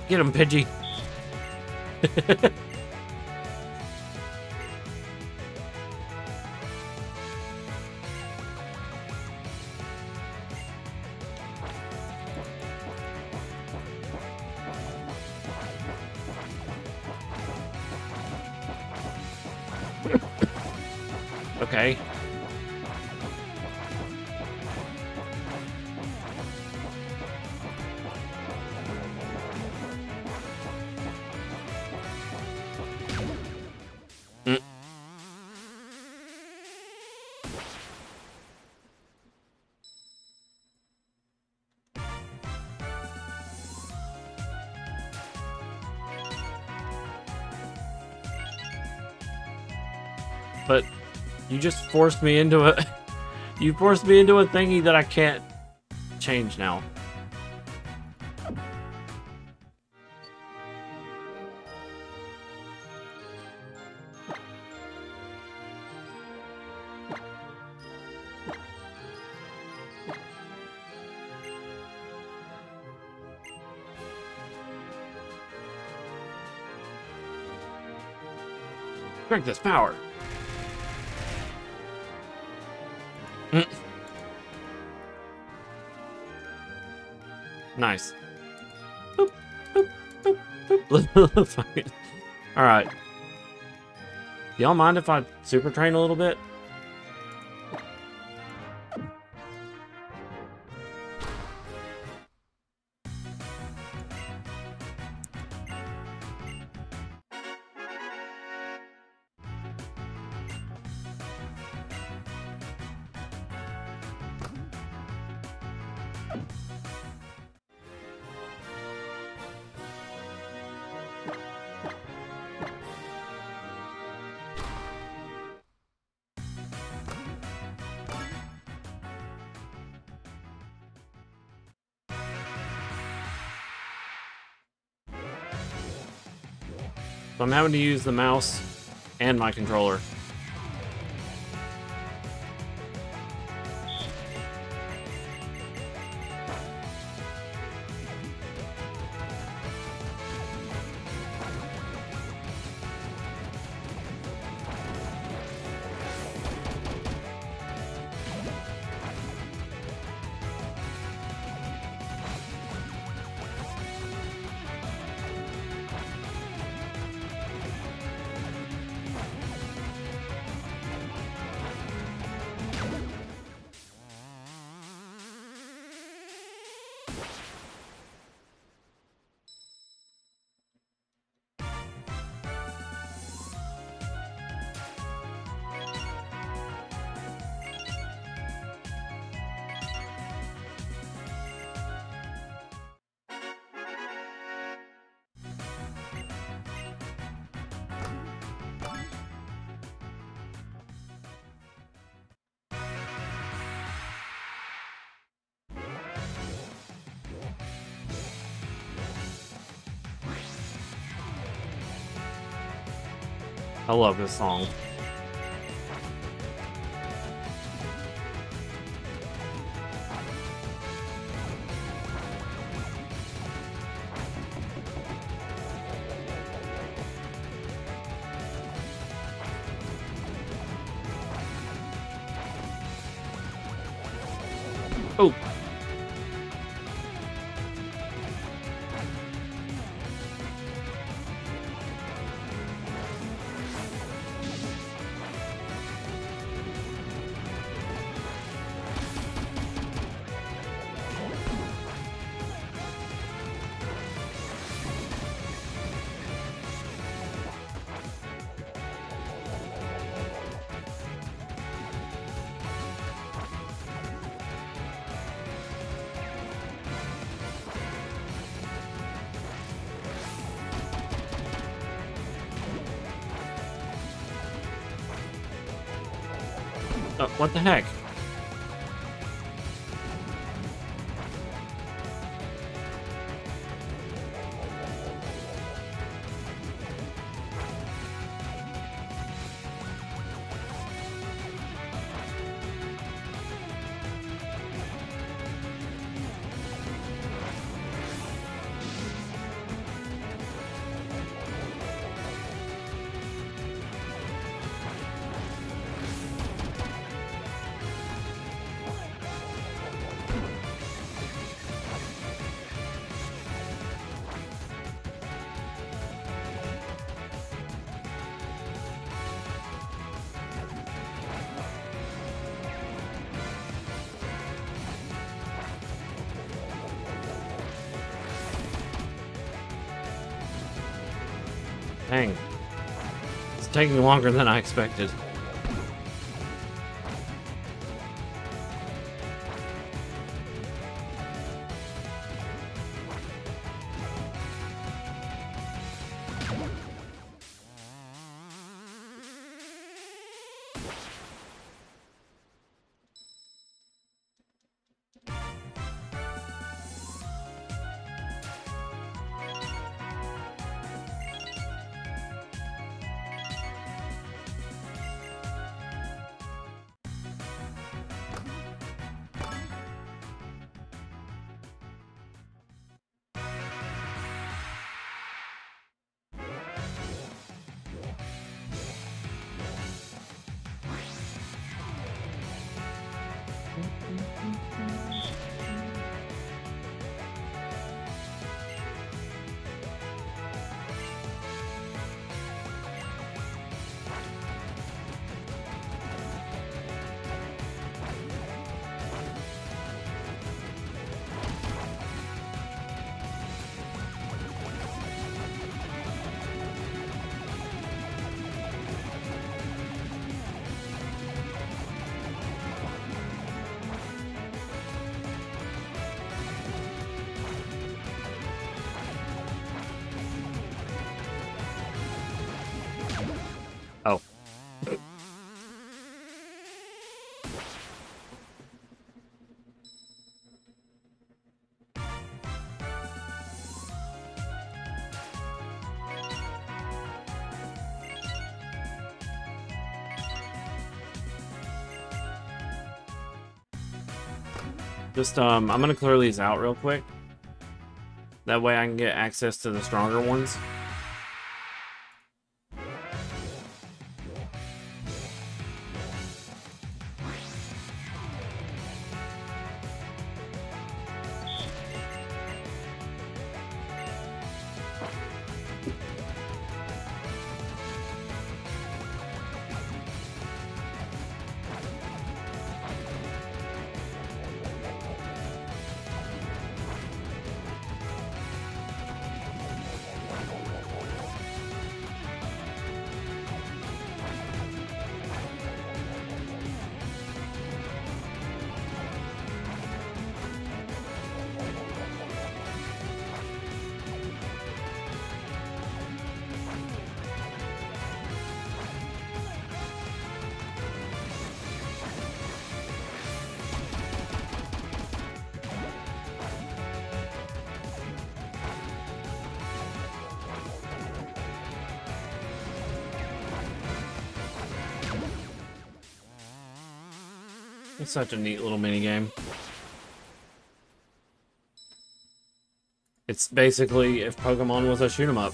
Get him, Pidgey. Okay. But you just forced me into a... You forced me into a thingy that I can't change now. Drink this power. Nice. Boop, boop, boop, boop. Alright. Y'all mind if I super train a little bit? So I'm having to use the mouse and my controller. I love this song. Oh. What the heck? Dang. It's taking longer than I expected. Oh. Just, I'm gonna clear these out real quick. That way I can get access to the stronger ones. It's such a neat little mini game. It's basically if Pokemon was a shoot 'em up.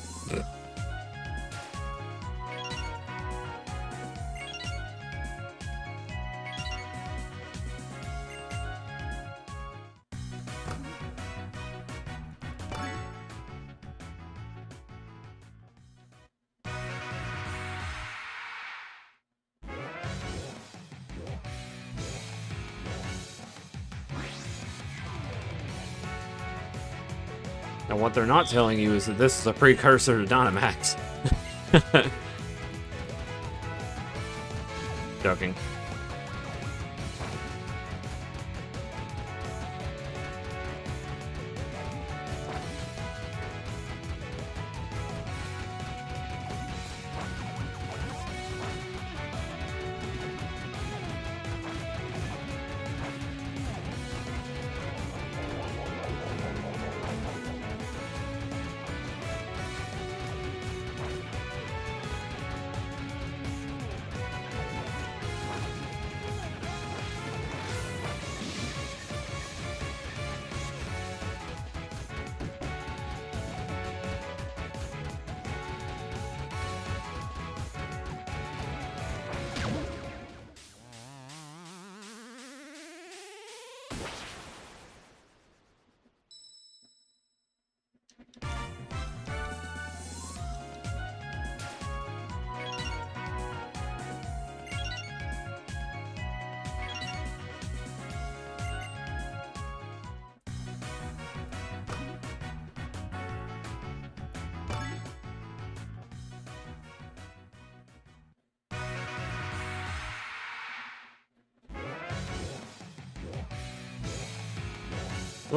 And what they're not telling you is that this is a precursor to Dynamax. Joking.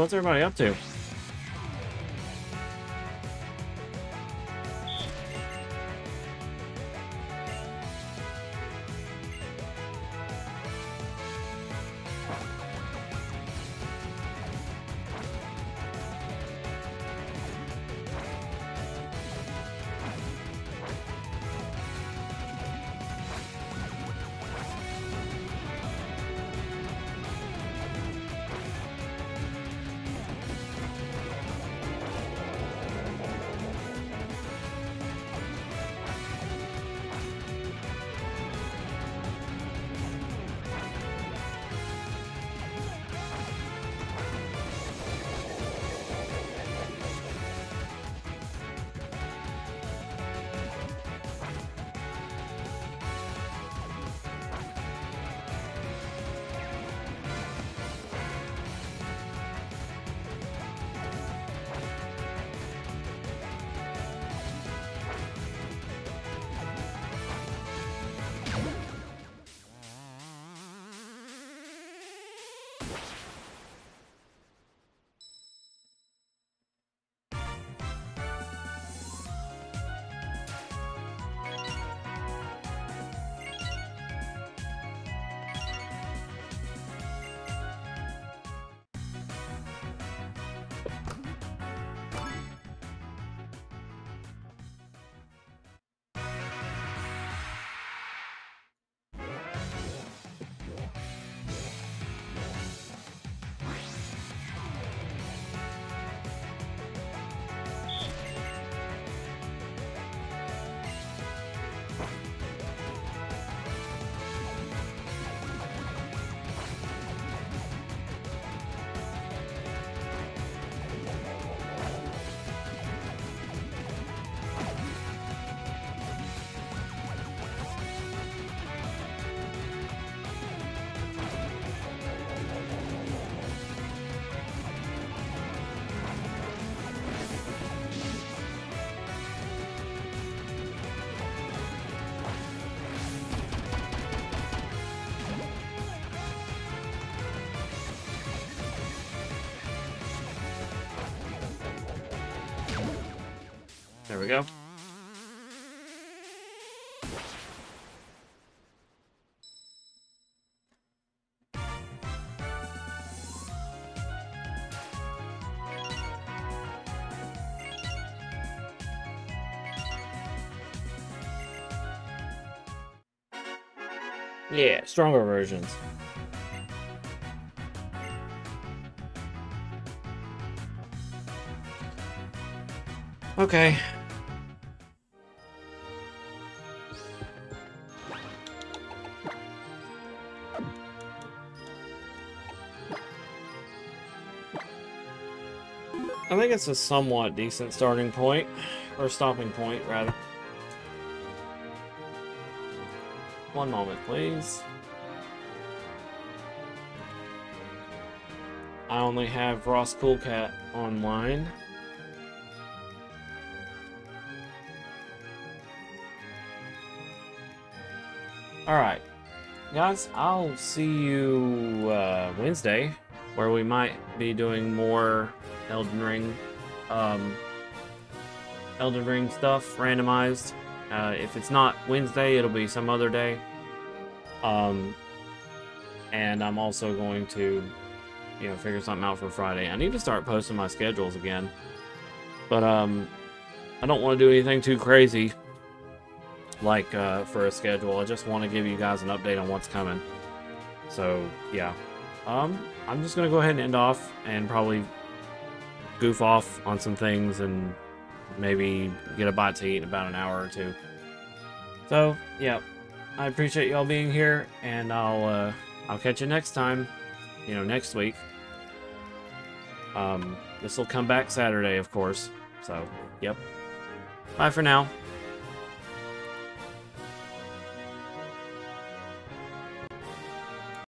So what's everybody up to? There we go. Yeah, stronger versions. Okay. I think it's a somewhat decent starting point, or stopping point, rather. One moment, please. I only have Ross Coolcat online. Alright. Guys, I'll see you Wednesday, where we might be doing more Elden Ring stuff, randomized. If it's not Wednesday, it'll be some other day. And I'm also going to, figure something out for Friday. I need to start posting my schedules again. But, I don't want to do anything too crazy, like, for a schedule. I just want to give you guys an update on what's coming. So, yeah. I'm just going to go ahead and end off and probably goof off on some things and maybe get a bite to eat in about an hour or two. So, yeah. I appreciate y'all being here, and I'll catch you next time. Next week. This will come back Saturday, of course. So, yep. Bye for now.